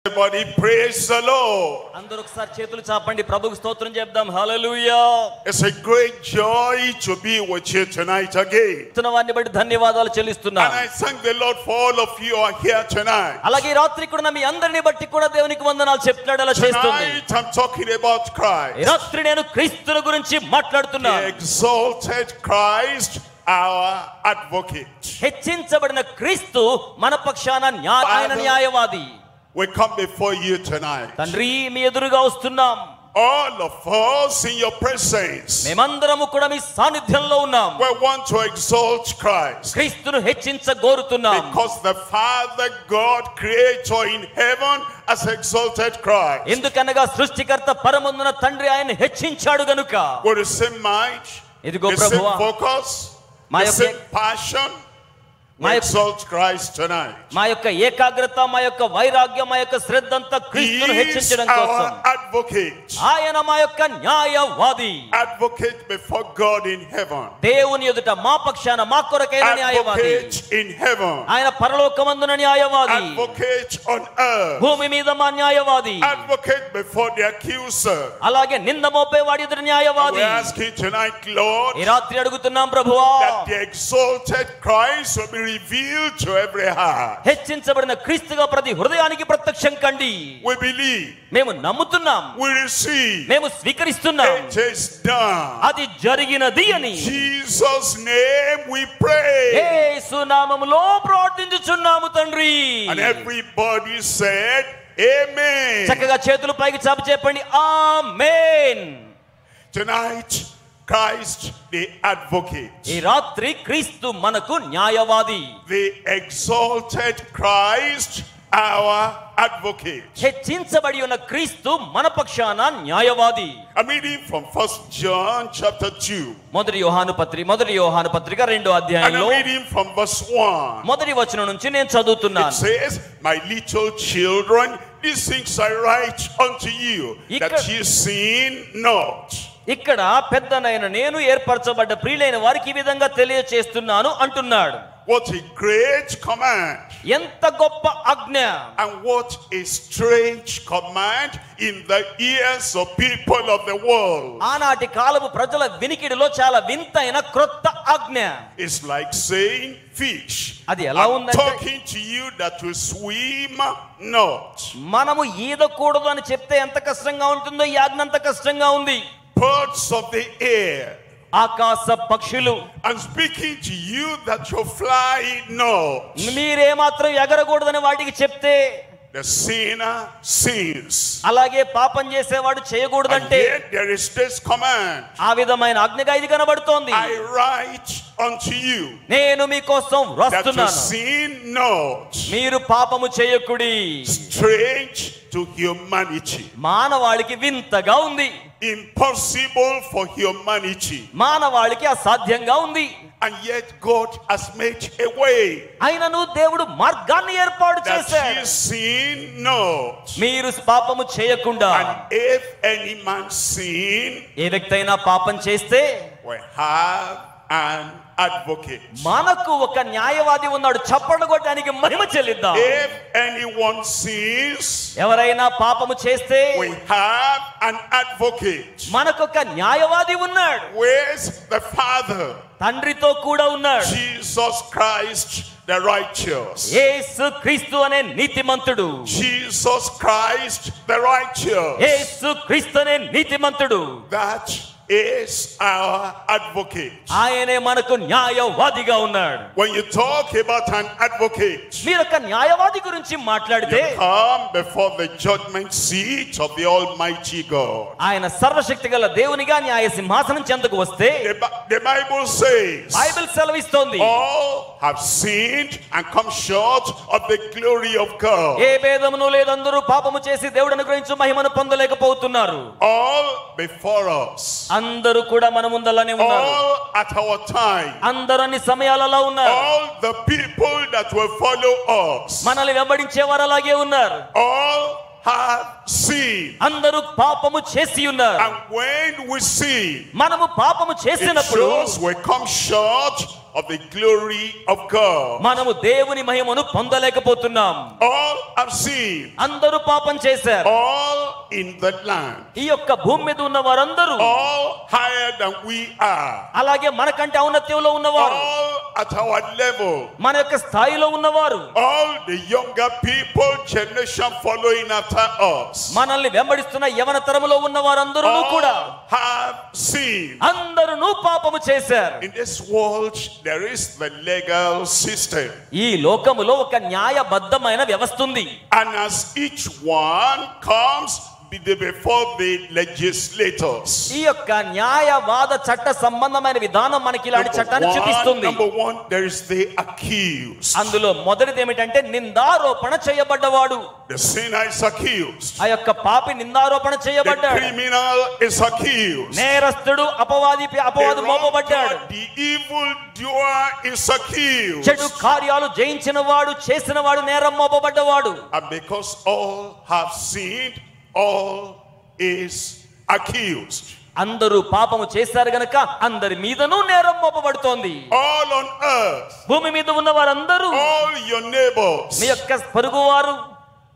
Everybody praise the Lord. అందరూ ఒకసారి చేతులు చాపండి ప్రభువుకు స్తోత్రం చెప్దాం. హల్లెలూయా. It's a great joy to be with you tonight again. స్తున్నవాన్ని బట్టి ధన్యవాదాలు చెల్లిస్తున్నాను. And I thank the Lord for all of you are here tonight. అలాగే రాత్రి కూడా మీ అందరిని బట్టి కూడా దేవునికి వందనాలు చెప్తున్నాడు. అలా చేస్తుంది. Tonight I'm talking about Christ. ఈ రాత్రి నేను క్రీస్తుని గురించి మాట్లాడుతున్నాను. The exalted Christ, our advocate. హెచ్చించబడిన క్రీస్తు మన పక్షాన ఆయన న్యాయవాది. We come before you tonight. తండ్రి మీ ఎదురుగా వస్తున్నాం. All of us in your presence. మేమందరము కూడా మీ సాన్నిధ్యంలో ఉన్నాం. We want to exalt Christ. క్రీస్తును హెచ్చించగోరుతున్నాం. Because the Father God creator in heaven has exalted Christ. ఎందుకనగా సృష్టికర్త పరమందున తండ్రి ఆయన హెచ్చించాడు గనుక. With the same mind, ఇదిగో the same ప్రభువా, focus, మా the యొక్క same passion, we exalt Christ tonight. మా యొక్క ఏకాగ్రత, మా యొక్క వైరాగ్యం, మా యొక్క శ్రద్ధ అంతా He క్రీస్తును is హెచ్చించడం కోసం. our advocate. ఆయన మా యొక్క న్యాయవాది. Advocate before God in heaven. దేవుని ఎదుట మా పక్షాన మా కొరకైన న్యాయవాది. Advocate in heaven. ఆయన పరలోకమందున న్యాయవాది. Advocate on earth. భూమి మీద మా న్యాయవాది. Advocate before the accuser. అలాగే నింద మోపేవాడి ఎదుట న్యాయవాది. We ask you tonight, Lord, ఈ రాత్రి అడుగుతున్నాం ప్రభువా, that the exalted Christ will be revealed to every heart. హెచ్చించబడిన క్రీస్తుగా ప్రతి హృదయానికి ప్రత్యక్షం కండి. We believe, మేము నమ్ముతున్నాం, we receive, మేము స్వీకరిస్తున్నాం. it is done. అది జరిగినది అని In Jesus' name we pray. యేసు నామములో ప్రార్థించుచున్నాము తండ్రి. And everybody said, Amen. చక్కగా చేతులు పైకి చాపి చెప్పండి ఆమేన్. Tonight, Christ the advocate. ఈ రాత్రి క్రీస్తు మనకు న్యాయవాది. The exalted Christ, our advocate. హెచ్చించబడి ఉన్న క్రీస్తు మన పక్షాన న్యాయవాది. I'm reading from 1 John chapter 2. మొదటి యోహాను పత్రిక 2వ And అధ్యాయంలో I'm reading from verse 1. మొదటి వచనం నుంచి నేను It చదువుతున్నాను. says, My little children, these things I write unto you, that ye sin not. ఇక్కడ పెద్దనైన నేను ఏర్పరచబడ్డ ప్రియులైన వారికి ఈ విధంగా తెలియచేస్తున్నాను అంటున్నాడు. What a great command. ఎంత గొప్ప ఆజ్ఞ. And what a strange command in the ears of people of the world. ఆనాటి కాలపు ప్రజల వినికిడిలో చాలా వింతైన క్రొత్త ఆజ్ఞ. It's like saying fish. అది ఎలా I'm ఉందంటే, talking to you that you swim not. మనము ఈదకూడదు అని చెప్తే ఎంత కష్టంగా ఉంటుందో ఈ ఆజ్ఞ అంత కష్టంగా ఉంది. Birds of the air. ఆకాశ పక్షులు. I'm speaking to you that you fly not. మీరే మాత్రం ఎగరకూడదని వాటికి చెప్తే The sinner sins. అలాగే పాపం చేసేవాడు And చేయకూడదంటే yet there is this command. ఆ విధమైన ఆజ్ఞగా ఇది కనబడుతోంది. I write unto you నేను మీకోసం that you వ్రాస్తున్నాను, sin not. మీరు పాపము చేయకుడి. Strange to humanity. మానవాళికి వింతగా ఉంది. Impossible for humanity. మానవాళికి అసాధ్యంగా ఉంది. And yet God has made a way అయినను దేవుడు మార్గాన్ని ఏర్పాటు that చేశాడు. ye sin not. మీరు పాపము చేయకుండా. And if any man sin, ఏ వ్యక్తి అయినా పాపం చేస్తే we have an advocate. మనకు ఒక న్యాయవాది ఉన్నాడు. చప్పట్లు కొట్టడానికి మహిమ చెల్లిద్దాం. If anyone sins, ఎవరైనా పాపము చేస్తే we have an advocate. మనకు ఒక న్యాయవాది ఉన్నాడు. Where's the Father? తండ్రితో కూడా ఉన్నాడు. Jesus Christ the righteous. యేసు క్రీస్తు అనే నీతిమంతుడు. Jesus Christ the righteous. యేసు క్రీస్తు అనే నీతిమంతుడు. That is our advocate. ఆయనే మనకు న్యాయవాదిగా ఉన్నాడు. When you talk about an advocate, మీరు ఒక న్యాయవాది గురించి మాట్లాడితే you come before the judgment seat of the Almighty God. ఆయన సర్వశక్తి గల దేవునిగా న్యాయ సింహాసనం చెంతకు వస్తే The Bible says, బైబిల్ సెలవిస్తోంది, all have sinned and come short of the glory of God. ఏ భేదమును లేదు, అందరూ పాపము చేసి దేవుడు అనుగ్రహించు మహిమను పొందలేకపోతున్నారు. All before us, అందరూ కూడా మన ముందలానే ఉన్నారు. all at our time, అందరూ అన్ని సమయాలలో ఉన్నారు. all the people that will follow us, మనల్ని వెంబడించే వారు అలాగే ఉన్నారు. all have sinned. అందరూ పాపము చేసి ఉన్నారు. And when we sin, మనము పాపము it చేసినప్పుడు shows we come short of the glory of God. మనము దేవుని మహిమను పొందలేకపోతున్నాం. All have sinned. అందరూ పాపం చేశారు. All in the land. ఈ యొక్క భూమి మీద ఉన్న వారందరూ All higher than we are. అలాగే మనకంటే ఔన్నత్యంలో ఉన్నవారు, All at our level. మన యొక్క స్థాయిలో ఉన్నవారు, All the younger people, generation following after us. మనల్ని వెంబడిస్తున్న యవన తరములో ఉన్న వారందరూ కూడా All have sinned. అందరూ పాపము చేశారు. In this world, there is the legal system. ఈ లోకములో ఒక న్యాయబద్ధమైన వ్యవస్థ ఉంది. And as each one comes before the legislators. ఈ యొక్క న్యాయవాద చట్ట సంబంధమైన విధానం మనకి ఇలాంటి చట్టాన్ని చూపిస్తుంది. Number one, there is the accused. అందులో మొదటిది ఏమిటంటే నిందారోపణ చేయబడ్డవాడు. The sinner is accused. ఆ యొక్క పాపి నిందారోపణ The చేయబడ్డాడు. criminal is accused. నేరస్తుడు అపవాదు మోపబడ్డాడు. The evil doer is accused. చెడు కార్యాలు జయించిన వాడు, చేసిన వాడు, నేరం మోపబడ్డవాడు. And because all have sinned, all is accused. అందరూ పాపము చేశారు గనక అందరి మీదను నేరం మోపబడుతోంది. All on earth, భూమి మీద ఉన్న వారందరూ, all your neighbors, మీ యొక్క పొరుగువారు,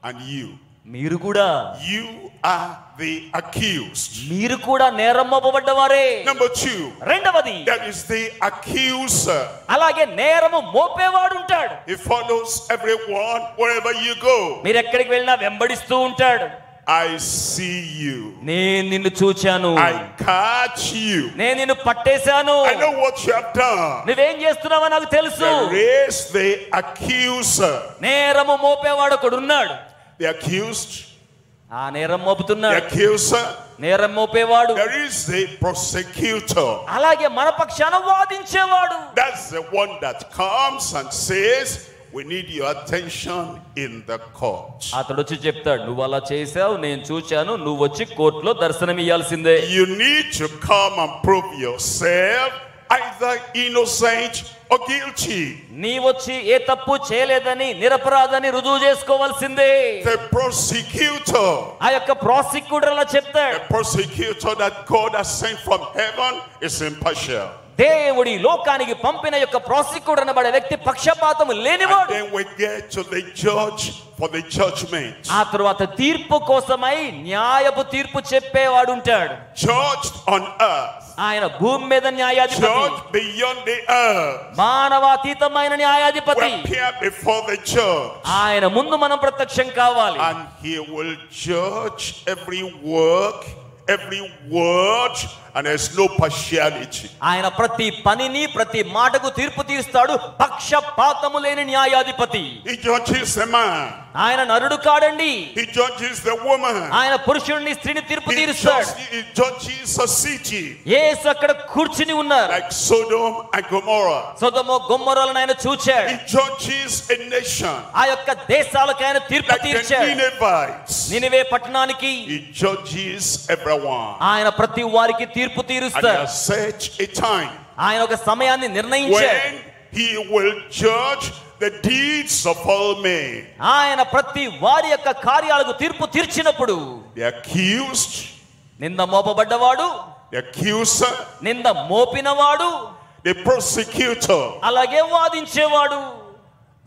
and you. మీరు కూడా, You are the accused. మీరు కూడా నేరం మోపబడ్డవారే. Number two, రెండవది, that is the accuser. అలాగే నేరము మోపేవాడు ఉంటాడు. He follows everyone wherever you go. మీరు ఎక్కడికి వెళ్ళినా వెంబడిస్తూ ఉంటాడు. I see you. నేను నిన్ను చూచాను, I catch you. నేను నిన్ను పట్టేశాను, I know what you have done. నువ్వేం చేస్తున్నావో నాకు తెలుసు. There is the accuser. నేరము మోపేవాడు ఒకడు ఉన్నాడు. The accused, ఆ నేరం the మోపుతున్నాడు. accuser. నేరం మోపేవాడు, There is the prosecutor. అలాగే మన పక్షాన వాదించేవాడు. That's the one that comes and says, we need your attention in the court. అతడు వచ్చి చెప్తాడు, నువ్వు అలా చేసావు, నేను చూచాను, నువ్వు వచ్చి కోర్టులో దర్శనం ఇయ్యాల్సిందే. You need to come and prove yourself either innocent or guilty. నీ వచ్చి ఏ తప్పు చేయలేదని, నిరపరాధని రుజువు చేసుకోవాల్సిందే. The prosecutor, ఆ యొక్క ప్రాసిక్యూటర్ అలా చెప్తాడు. the prosecutor that God has sent from heaven is impartial. దేవుడి లోకానికి పంపిన యొక్క ప్రాసిక్యూటర్ అనబడే వ్యక్తి పక్షపాతము And లేనివాడు. then we get to the judge for the judgment. ఆ తరువాత తీర్పు కోసమై న్యాయపు తీర్పు చెప్పేవాడు ఉంటాడు. Judged on earth. ఆయన భూమి మీద న్యాయాధిపతి, Judge beyond the earth. మానవాతీతమైన న్యాయాధిపతి. We appear before the judge. ఆయన ముందు మనం ప్రత్యక్షం కావాలి. And he will judge every work, every word, and there's no partiality. ఆయన ప్రతి పనిని, ప్రతి మాటకు తీర్పు తీరుస్తాడు. పక్షపాతము లేని న్యాయాధిపతి. He judges the man. ఆయన నరుడు కాడండి. He judges the woman. ఆయన పురుషుడిని, స్త్రీని తీర్పు He తీరుస్తాడు. judges a city యేసు అక్కడ కూర్చుని ఉన్నారు. like Sodom and Gomorrah. సొదొమ గొమొర్రాలను ఆయన చూచాడు. He judges a nation ఆ యొక్క దేశాలకు ఆయన తీర్పు like the తీర్చాడు. Ninevites. నినివే పట్టణానికి He judges everyone. ఆయన ప్రతి వారికి తీర్పు And he తీరుస్తాడు. has set a time ఆయన ఒక సమయాన్ని నిర్ణయించాడు. when he will judge the deeds of all men. ఆయన ప్రతి వారి యొక్క కార్యాలకు తీర్పు తీర్చినప్పుడు The accused, నింద మోపబడ్డవాడు, the accuser, నింద మోపినవాడు, the prosecutor, అలాగే వాదించేవాడు,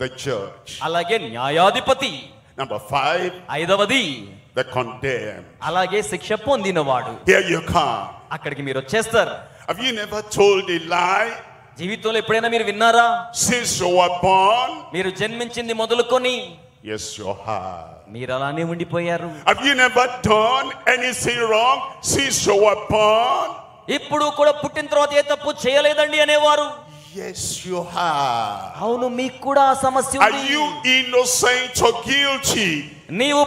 the judge. అలాగే న్యాయాధిపతి. Number 5, ఐదవది, the condemned. అలాగే శిక్ష పొందినవాడు. Here you come. అక్కడికి మీరు వచ్చేస్తారు. Have you never told a lie జీవితంలో ఎప్పుడైనా మీరు విన్నారా? since you were born? మీరు జన్మించింది మొదలుకొని Yes, you have. మీరు అలానే ఉండిపోయారు. Have you never done anything wrong since you were born? ఇప్పుడు కూడా పుట్టిన తర్వాత ఏ తప్పు చేయలేదండి అనేవారు. Yes, you have. అవును, మీకు కూడా ఆ సమస్య Are ఉంది. you innocent or guilty? నీవు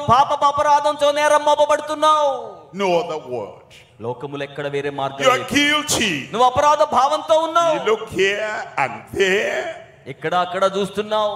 అపరాధంతో నేరం మోపబడుతున్నావు. No other word. లోకములో ఎక్కడ వేరే మార్గం You are లేదు. guilty. నువ్వు అపరాధ భావంతో ఉన్నావు. You look here and there. ఇక్కడ అక్కడ చూస్తున్నావు.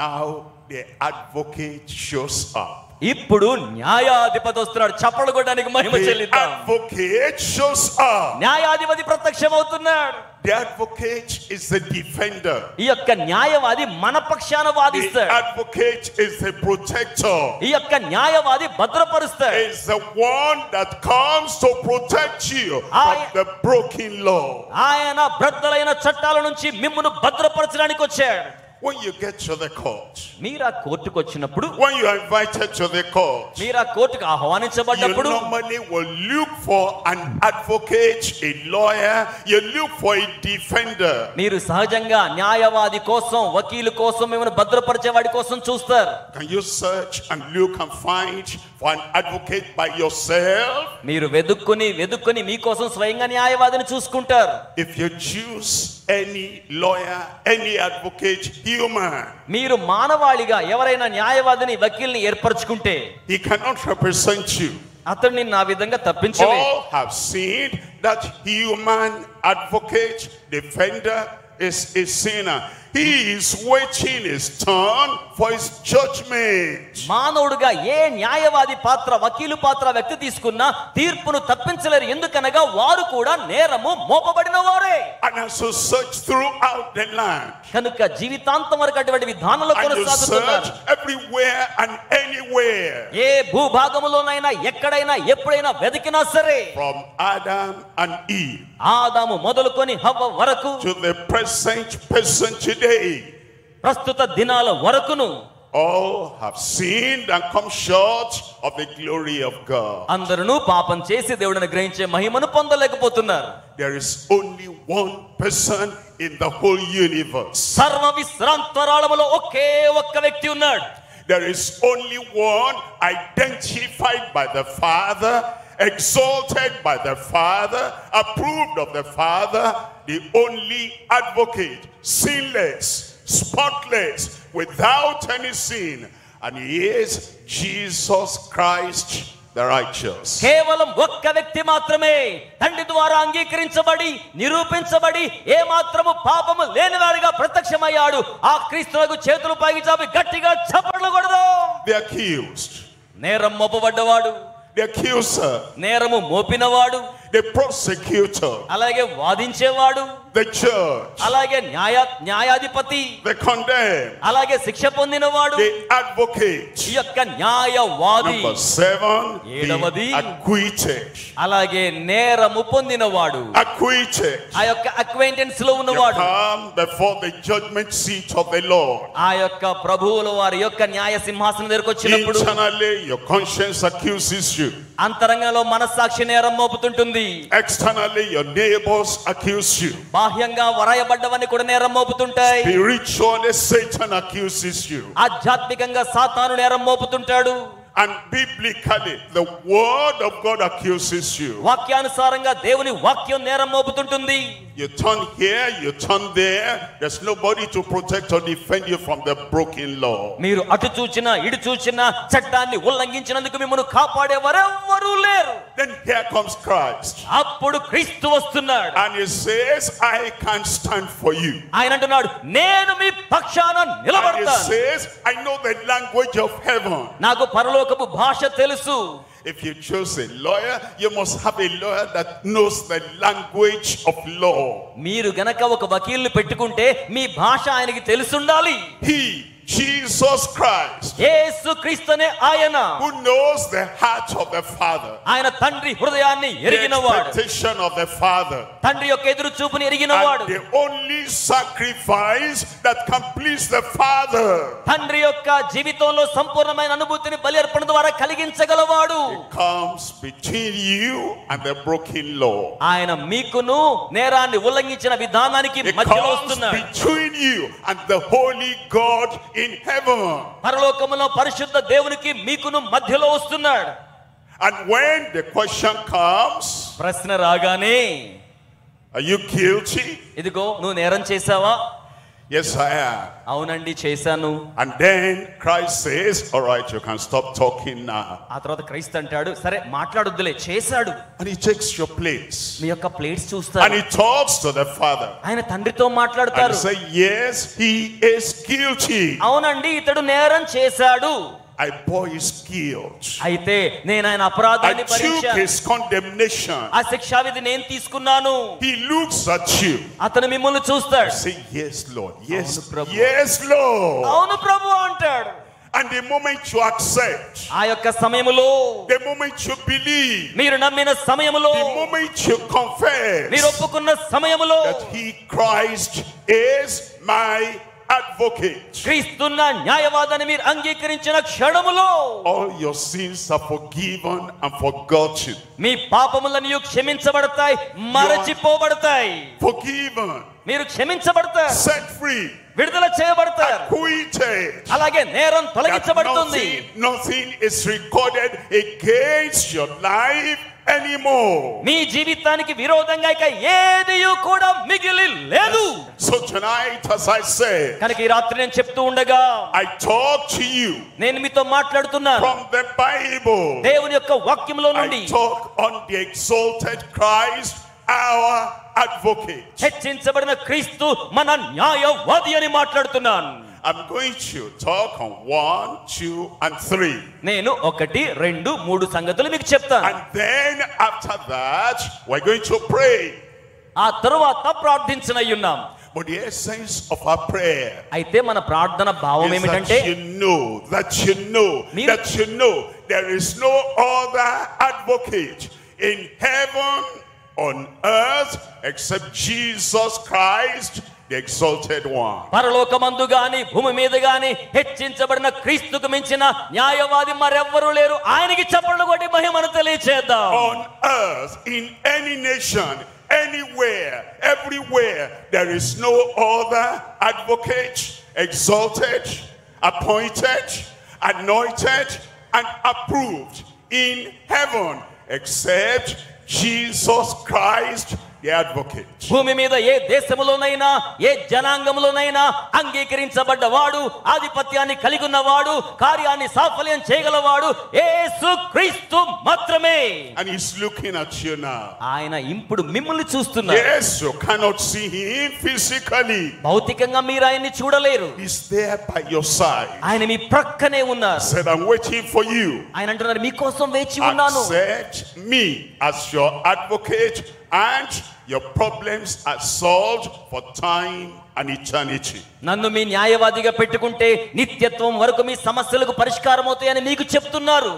Now the advocate shows up. ఇప్పుడు న్యాయాధిపతి వస్తున్నాడు. చప్పట్లు కొట్టడానికి మహిమ The చెల్లిద్దాం. advocate shows up. న్యాయాధిపతి ప్రత్యక్షమవుతున్నాడు. The advocate is the defender. ఈ యొక్క న్యాయవాది మన పక్షాన The వాదిస్తాడు. advocate is the protector. ఈ యొక్క న్యాయవాది భద్రపరుస్తాడు. Is the one that comes to protect you from the broken law. ఆయన బద్దలైన చట్టాల నుంచి మిమ్మును భద్రపరచడానికి వచ్చాడు. When you get to the court, మీరు ఆ కోర్టుకు వచ్చినప్పుడు, when you are invited to the court, మీరు ఆ కోర్టుకు you ఆహ్వానించబడ్డప్పుడు normally will look for an advocate, a lawyer, you look for a defender. మీరు సహజంగా న్యాయవాది కోసం, వకీలు కోసం, మిమ్మల్ని భద్రపరిచేవాడి కోసం చూస్తారు. Can you search and look and find for an advocate by yourself? మీరు వెదుక్కుని మీకోసం స్వయంగా న్యాయవాదిని చూసుకుంటారు. If you choose any lawyer, any advocate, human, మీరు మానవాళిగా ఎవరైనా న్యాయవాదిని, వకీల్ని ఏర్పరచుకుంటే he cannot represent you. అతడు నిన్ను ఆ విధంగా తప్పించలేదు. All have seen that human advocate, defender is a sinner. He is waiting his turn for his judgment. మానవుడుగా ఏ న్యాయవాది పాత్ర, వకీలు పాత్ర వ్యక్తి తీసుకున్నా తీర్పును తప్పించలేరు. ఎందుకనగా వారు కూడా నేరము మోపబడిన వారే. And as you search throughout the land, కనుక జీవితాంతం వరకు అటువంటి విధానంలో and you కొనసాగుతున్నారు. search everywhere and anywhere, ఏ భూభాగములోనైనా, ఎక్కడైనా, ఎప్పుడైనా వెతికినా సరే, from Adam and Eve ఆదాము మొదలుకొని హవ్వ వరకు, to the present person today, ప్రస్తుత దినాల వరకును all have sinned and come short of the glory of God. అందరూ పాపం చేసి దేవుడిని గ్రహించే మహిమను పొందలేకపోతున్నారు. There is only one person in the whole universe. సర్వ విశ్రాంతరాళములో ఒకే ఒక్క వ్యక్తి ఉన్నాడు. There is only one identified by the Father, exalted by the Father, approved of the Father, the only advocate, sinless, spotless, without any sin, and he is Jesus Christ the righteous. కేవలం ఒక్క వ్యక్తి మాత్రమే తండ్రి ద్వారా అంగీకరించబడి, నిరూపించబడి, ఏ మాత్రము పాపము లేనివాడిగా ప్రత్యక్షమయ్యాడు. ఆ క్రీస్తునకు చేతులు పైకి చాపి గట్టిగా చప్పట్లు కొడదాం. The accused, నేరం మోపబడ్డవాడు, the accuser, నేరము మోపినవాడు, the prosecutor, అలాగే వాదించేవాడు, the judge, అలాగే న్యాయాధిపతి, the condemned, అలాగే శిక్ష పొందినవాడు, the advocate. ఈ యొక్క న్యాయవాది. Number 7, ఏడవది, the acquitted. అలాగే నేరము పొందినవాడు, Acquitted. ఆ యొక్క అక్వైంటెన్స్ లో You ఉన్నవాడు, come before the judgment seat of the Lord. ఆ యొక్క ప్రభువుల వారి యొక్క న్యాయ సింహాసనం దగ్గరకు వచ్చినప్పుడు Internally, your conscience accuses you. అంతరంగంలో మనస్సాక్షి నేరం మోపుతుంటుంది. Externally, your neighbors accuse you. బాహ్యంగా వరాయబడ్డవన్నీ కూడా నేరం మోపుతుంటాయి. Spiritually, Satan accuses you. ఆధ్యాత్మికంగా సాతాను నేరం మోపుతుంటాడు. And biblically, the word of God accuses you. వాక్యానుసారంగా దేవుని వాక్యం నేరం మోపుతుంటుంది. You turn here, you turn there. There's nobody to protect or defend you from the broken law. మీరు అటు చూచినా ఇటు చూచినా చట్టాన్ని ఉల్లంఘించినందుకు మిమ్మల్ని కాపాడేవారెవ్వరూ లేరు. Then here comes Christ. అప్పుడు క్రీస్తు వస్తున్నాడు. And he says, I can stand for you. ఆయన అంటున్నాడు, నేను మీ పక్షాన And he నిలబడతాను. says, I know the language of heaven. నాకు పరలోకపు భాష తెలుసు. If you choose a lawyer, you must have a lawyer that knows the language of law. మీరు గనక ఒక వకీల్ని పెట్టుకుంటే మీ భాష ఆయనకి తెలుసుండాలి. He, Jesus Christ, యేసు క్రీస్తునే ఆయన, who knows the heart of the Father, ఆయన తండ్రి హృదయాన్ని the ఎరిగినవాడు, expectation of the Father, తండ్రి యొక్క ఎదురు చూపుని ఎరిగినవాడు, and the only sacrifice that can please the Father. తండ్రి యొక్క జీవితంలో సంపూర్ణమైన అనుభూతిని బలి అర్పణ ద్వారా కలిగించగలవాడు. It comes between you and the broken law. ఆయన మీకును నేరాన్ని ఉల్లంఘించిన విధానానికి It మధ్యలో comes వస్తున్నాడు. between you and the holy God in heaven. పరలోకములో పరిశుద్ధ దేవునికి మీకును మధ్యలో వస్తున్నాడు. And when the question comes, ప్రశ్న రాగానే, are you guilty? ఇదిగో నువ్వు నేరం చేశావా? Yes, I am. అవునండి చేశాను. And then Christ says, all right, you can stop talking now. ఆ తర్వాత క్రీస్తు అంటాడు, సరే మాట్లాడొద్దులే, చేశాడు. And he takes your place. మీ యొక్క ప్లేట్స్ And చూస్తాడు. he talks to the Father. ఆయన తండ్రితో And మాట్లాడతారు. say, yes, he is guilty. అవునండి ఇతడు నేరం చేశాడు. I bore his guilt. అయితే నేను ఆయన అపరాధాన్ని I took భరించాను. his condemnation. ఆ శిక్షావిధి నేను తీసుకున్నాను. He looks at you. అతను మిమ్మల్ని చూస్తాడు. Say, yes, Lord. Yes, అవును ప్రభు. yes, Lord. అవును ప్రభు అంటాడు. And the moment you accept, ఆ యొక్క సమయములో, the moment you believe, మీరు నమ్మిన సమయములో, the moment you confess మీరు ఒప్పుకున్న సమయములో, that he, Christ, is my advocate, క్రీస్తున్న న్యాయవాదని మీరు అంగీకరించిన క్షణములో all your sins are forgiven and forgotten. మీ పాపములన్నీ క్షమించబడతాయి, మరచిపోబడతాయి. Forgiven, మీరు క్షమించబడతారు, set free, విడుదల చేయబడతారు. acquitted. అలాగే నేరం That తొలగించబడుతుంది. nothing is recorded against your life anymore. మీ జీవితానికి విరోధంగా ఇక ఏదియు కూడా మిగిలి లేదు. So tonight, as I said, కనుక ఈ రాత్రి నేను చెప్తూ ఉండగా I talk to you నేను మీతో మాట్లాడుతున్నాను from the Bible. దేవుని యొక్క వాక్యంలో నుండి. I talk on the exalted Christ, our advocate. హెచ్చించబడిన క్రీస్తు మన న్యాయవాది అని మాట్లాడుతున్నాను. I'm going to talk on 1, 2, and 3. నేను 1, 2, 3 సంగతులు మీకు చెప్తాను. And then after that, we're going to pray. ఆ తరువాత ప్రార్థించనయ్యున్నాం. But the essence of our prayer అయితే మన ప్రార్థన భావం is ఏమిటంటే, that you know there is no other advocate in heaven, on earth, except Jesus Christ, the exalted one. పరలోకమందు గాని భూమి మీద గాని హెచ్చించబడిన క్రీస్తుకు మించిన న్యాయవాది మరెవ్వరూ లేరు. ఆయనకి చప్పట్లు కొట్టి మహిమను తెలియచేద్దాం. On earth, in any nation, anywhere, everywhere, there is no other advocate, exalted, appointed, anointed, and approved in heaven, except Jesus Christ, the advocate. భూమి మీద ఏ దేశములోనైనా ఏ జనాంగంలోనైనా అంగీకరించబడ్డవాడు, ఆధిపత్యాన్ని కలిగి ఉన్నవాడు, కార్యాన్ని సాఫల్యం చేయగలవాడు యేసు క్రీస్తు మాత్రమే. And he's looking at you now. ఆయన ఇప్పుడు మిమ్మల్ని చూస్తున్నారు. Yes, you cannot see him physically. భౌతికంగా మీరు ఆయన్ని చూడలేరు. He's there by your side. ఆయన మీ ప్రక్కనే ఉన్నారు. Said, I'm waiting for you. ఆయన అంటున్నారు, మీకోసం వేచి ఉన్నాను. Accept me as your advocate, and your problems are solved for time and eternity. నన్ను మీ న్యాయవాదిగా పెట్టుకుంటే నిత్యత్వం వరకు మీ సమస్యలకు పరిష్కారం అవుతాయని మీకు చెప్తున్నారు.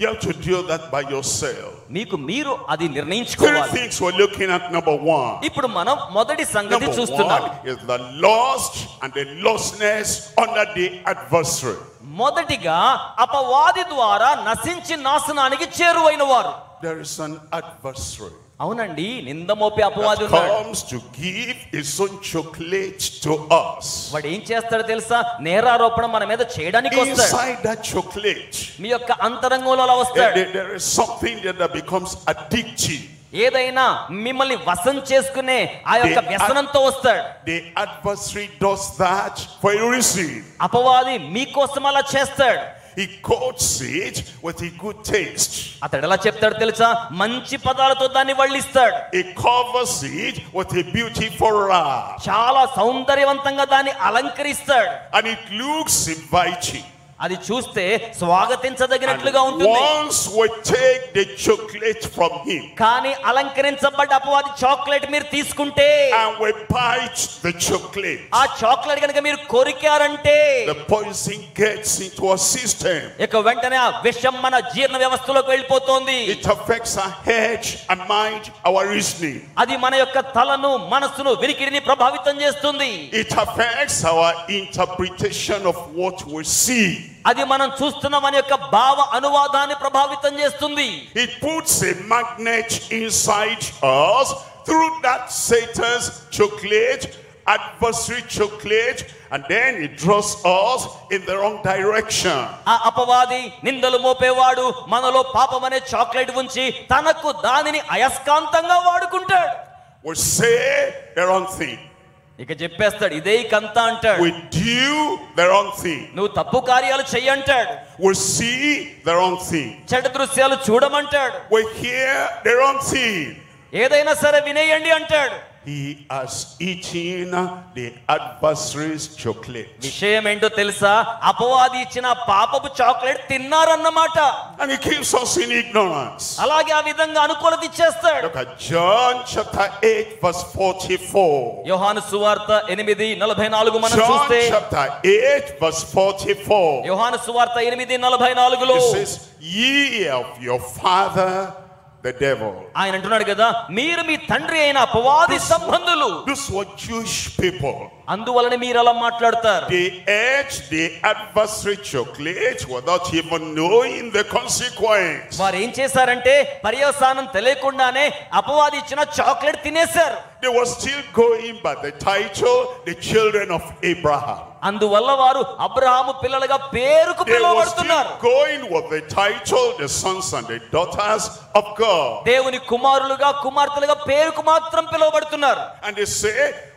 You have to do that by yourself. మీకు మీరు అది 3 నిర్ణయించుకోవాలి. things we're looking at. Number 1. ఇప్పుడు మనం మొదటి సంగతి Number చూస్తున్నాం. 1 is the lost and the lostness under the adversary. మొదటిగా అపవాది ద్వారా నశించి నాశనానికి చేరువైన వారు. There is an adversary అవునండి, నింద మోపే అపవాది that ఉన్నాడు. comes to give his own chocolate to us. వాడు ఏం చేస్తాడో తెలుసా? నేరారోపణ మన మీద చేయడానికి వస్తాడు. Inside that chocolate, మీ యొక్క అంతరంగంలో అలా వస్తాడు. there is something that becomes addictive. ఏదైనా మిమ్మల్ని వశం చేసుకునే ఆ యొక్క వ్యసనంతో వస్తాడు. The adversary does that for a reason. అపవాది మీకోసం అలా చేస్తాడు. He coats it with a good taste. అతడు ఎలా చెప్తాడు తెలుసా? మంచి పదాలతో దాన్ని వల్లిస్తాడు. He covers it with a beautiful wrap. చాలా సౌందర్యవంతంగా దాన్ని అలంకరిస్తాడు. And it looks inviting. అది చూస్తే స్వాగతించదగినట్లుగా ఉంటుంది. Once we take the chocolate from him కానీ అలంకరించబడ్డ అపవాది చాక్లెట్ మీరు తీసుకుంటే, and we bite the chocolate, ఆ చాక్లెట్ కనుక మీరు కొరికారంటే the poison gets into our system. ఇక వెంటనే ఆ విషం మన జీర్ణ వ్యవస్థలోకి వెళ్ళిపోతుంది. It affects our head and mind, our reasoning. అది మన యొక్క తలను, మనస్సును, వినికిడిని ప్రభావితం చేస్తుంది. It affects our interpretation of what we see. అది మనం చూస్తున్న మన యొక్క భావ అనువాదాన్ని ప్రభావితం చేస్తుంది. It puts a magnet inside us through that Satan's chocolate, adversary chocolate, and then it draws us in the wrong direction. ఆ అపవాది నిందలు మోపేవాడు మనలో పాపం అనే చాక్లెట్ ఉంచి తనకు దానిని అయస్కాంతంగా వాడుకుంటాడు. We say the wrong thing. ఇక చెప్పేస్తాడు, ఇదే కంత అంటాడు. We do the wrong thing. నువ్వు తప్పు కార్యాలు చెయ్యంటాడు. We see the wrong thing. చెడు దృశ్యాలు చూడమంటాడు. We hear the wrong thing. ఏదైనా సరే వినేయండి అంటాడు. he has eaten the adversary's chocolate. విషయం ఏంటో తెలుసా? అపవాది ఇచ్చిన పాపపు chocolate తిన్నారన్నమాట. And he keeps us in ignorance. అలాగే ఆ విధంగా అనుకూలత ఇచ్చేస్తాడు. Look at John chapter 8 verse 44. యోహాను సువార్త 8:44 మనం John చూస్తే, chapter 8 verse 44. యోహాను సువార్త 8:44లో It says, ye of your father the devil. ఆయన అంటున్నాడు కదా, మీరు మీ తండ్రి అయిన అపవాది సంబంధులు. These were Jewish people. అందువలన మీరు అలా మాట్లాడతారు. They ate the adversary chocolate without even knowing the consequence. వారు ఏం చేశారంటే పర్యవసానం తెలియకుండానే అపవాది ఇచ్చిన చాక్లెట్ తినేశారు. They were still going by the title, the children of Abraham. అందువల్ల వారు అబ్రహాము పిల్లలుగా పేరుకు They were పిలువబడుతున్నారు. still going with the title, the sons and the daughters of God. దేవుని కుమారులుగా కుమార్తెలుగా పేరుకు మాత్రం పిలువబడుతున్నారు. And they say,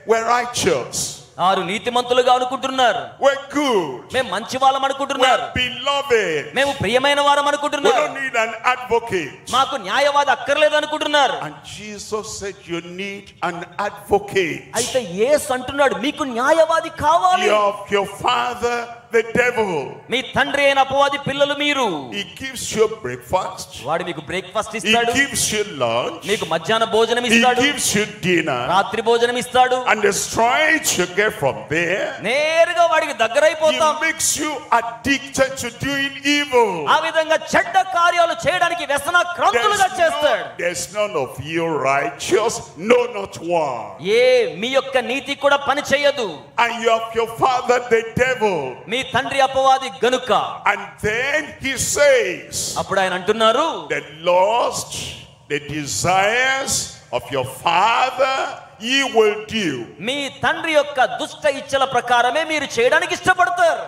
we're righteous, వారు నీతిమంతులుగా అనుకుంటున్నారు. we're good, మేము మంచి వాళ్ళం అనుకుంటున్నారు. we're beloved, మేము ప్రియమైన వారం we అనుకుంటున్నారు. don't need an advocate. మాకు న్యాయవాది అక్కర్లేదు అనుకుంటున్నారు. And Jesus said, you need an advocate. అయితే యేసు అంటున్నాడు, మీకు న్యాయవాది కావాలి. You're of your father the devil. మీ తండ్రి అయిన అపవాది పిల్లలు మీరు. He gives you breakfast, వాడు మీకు బ్రేక్ఫాస్ట్ he ఇస్తాడు, gives you lunch, మీకు మధ్యాహ్న భోజనం he ఇస్తాడు, gives you dinner, రాత్రి భోజనం ఇస్తాడు. and the strength you get from there, నేరుగా వాడికి he దగ్గరైపోతాం. makes you addicted to doing evil. ఆ విధంగా చెడ్డ కార్యాలు చేయడానికి వ్యసన క్రాంతులుగా చేస్తాడు. There's none of you righteous, no, not one. ఏ మీ యొక్క నీతి కూడా పని చేయదు. And you have your father the devil. మీ తండ్రి అపవాది గనుక. And then he says, అప్పుడు ఆయన అంటున్నారు, the lust, the desires of your father ye will do. మీ తండ్రి యొక్క దుష్ట ఇచ్చల ప్రకారమే మీరు చేయడానికి ఇష్టపడతారు.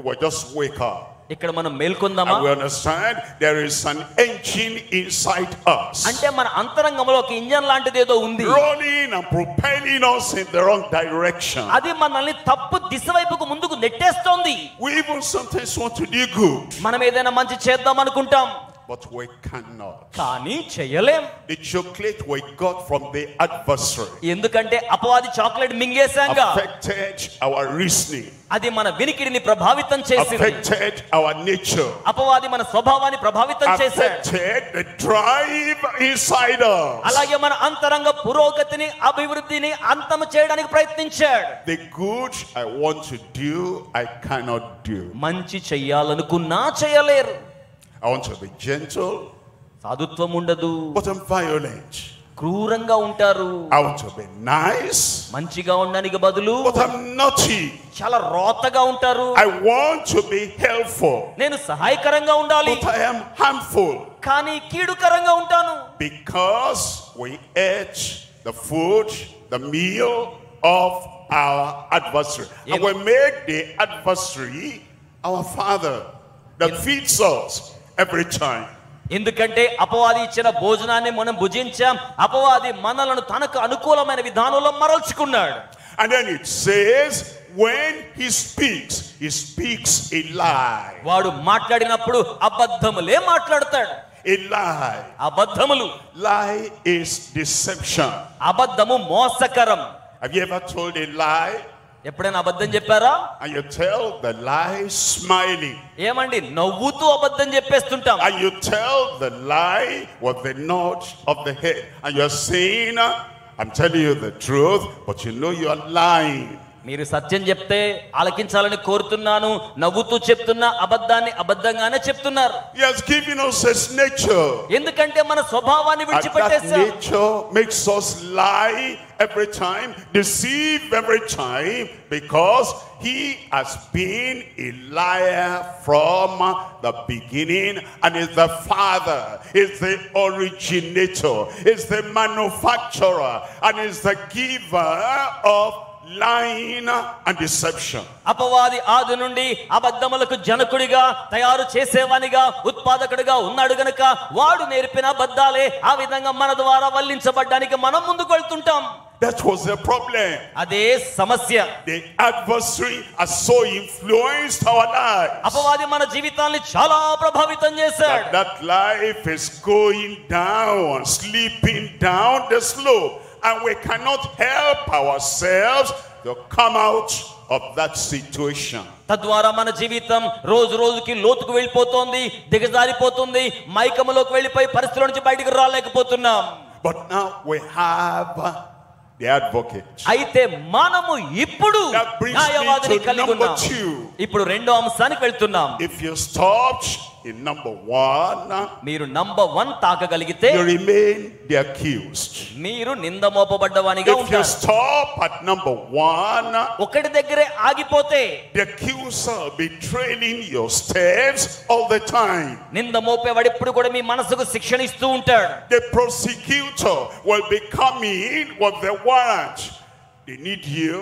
Well, just wake up. ఇక్కడ మనం మేల్కొందామా? And we understand there is an engine inside us, అంటే మన అంతరంగంలో ఒక ఇంజన్ లాంటిది ఏదో ఉంది, rolling and propelling us in the wrong direction. అది మనల్ని తప్పు దిశ వైపుకు ముందుకు నెట్టేస్తోంది. We even sometimes want to do good, మనం ఏదైనా మంచి చేద్దాం అనుకుంటాం, but we cannot. కానీ చేయలేం. The chocolate we got from the adversary ఎందుకంటే అపవాది చాక్లెట్ మింగేశాంగా affected our reasoning, అది మన వినికిడిని ప్రభావితం చేసింది. affected our nature, అపవాది మన స్వభావాన్ని ప్రభావితం చేశాడు. affected the drive inside us. అలాగే మన అంతరంగ పురోగతిని అభివృద్ధిని అంతం చేయడానికి ప్రయత్నించాడు. The good I want to do, I cannot do. మంచి చెయ్యాలనుకున్నా చేయలేరు. I want to be gentle, సాధుత్వం ఉండదు, but I'm violent. క్రూరంగా ఉంటారు. I want to be nice, మంచిగా ఉండడానికి బదులు but I'm naughty. చాలా రోతగా ఉంటారు. I want to be helpful, నేను సహాయకరంగా ఉండాలి, but I am harmful. కానీ కీడుకరంగా ఉంటాను. Because we ate the food, the meal of our adversary. And we make the adversary our father that feeds us every time. ఎందుకంటే అపవాది ఇచ్చిన భోజనాన్ని మనం భుజించాం. అపవాది మనలను తనకు అనుకూలమైన విధానంలో మరల్చుకున్నాడు. And then it says, when he speaks a lie. వాడు మాట్లాడినప్పుడు అబద్ధములే మాట్లాడతాడు. A lie. అబద్ధములు. Lie is deception. అబద్ధము మోసకరం. Have you ever told a lie? ఎప్పుడైనా అబద్ధం చెప్పారా? And you tell the lie smiling. ఏమండి నవ్వుతూ అబద్ధం చెప్పేస్తుంటాం. And you tell the lie with the nod of the head. And you're saying, I'm telling you the truth, but you know you're lying. మీరు సత్యం చెప్తే ఆలకించాలని కోరుతున్నాను, నవ్వుతూ చెప్తున్నా అబద్ధాన్ని అబద్ధంగానే చెప్తున్నారు. He has given us his nature. ఎందుకంటే మన స్వభావాన్ని And that విడిచిపెట్టేసాం. nature makes us lie every time, deceive every time, because he has been a liar from the beginning and is the father, is the originator, is the manufacturer, and is the giver of lying and deception. అపవాది ఆది నుండి అబద్ధములకు జనకుడిగా తయారు చేసేవానిగా ఉత్పాదకుడిగా ఉన్నాడు గనుక వాడు నేర్పిన అబద్ధాలే ఆ విధంగా మన ద్వారా వల్లించబడ్డానికి మనం ముందుకు వెళ్తుంటాం. That was the problem. అదే సమస్య. The adversary has so influenced our lives అపవాది మన జీవితాన్ని చాలా ప్రభావితం చేశాడు. that life is going down, slipping down the slope. and we cannot help ourselves to come out of that situation. తద్వారా మన జీవితం రోజు రోజుకి లోతుకు వెళ్ళిపోతుంది, దిగజారిపోతుంది, మైకములోకి వెళ్ళిపోయి పరిస్థితుల నుంచి బయటికి రాలేకపోతున్నాం. But now we have the advocate. అయితే మనము ఇప్పుడు That brings న్యాయవాదిని me to కలిగి number ఉన్నాం. 2. ఇప్పుడు రెండో అంశానికి వెళ్తున్నాం. If you stopped in number 1, మీరు number 1 తాకగలిగితే you remain the accused. మీరు నింద మోపబడ్డవానిగా If you ఉంటారు. stop at number 1, ఒకటి దగ్గరే ఆగిపోతే the accuser will be trailing your steps all the time. నింద మోపేవాడు ఎప్పుడు కూడా మీ మనసుకు శిక్షణ ఇస్తూ ఉంటాడు. The prosecutor will be coming with the warrant. They need you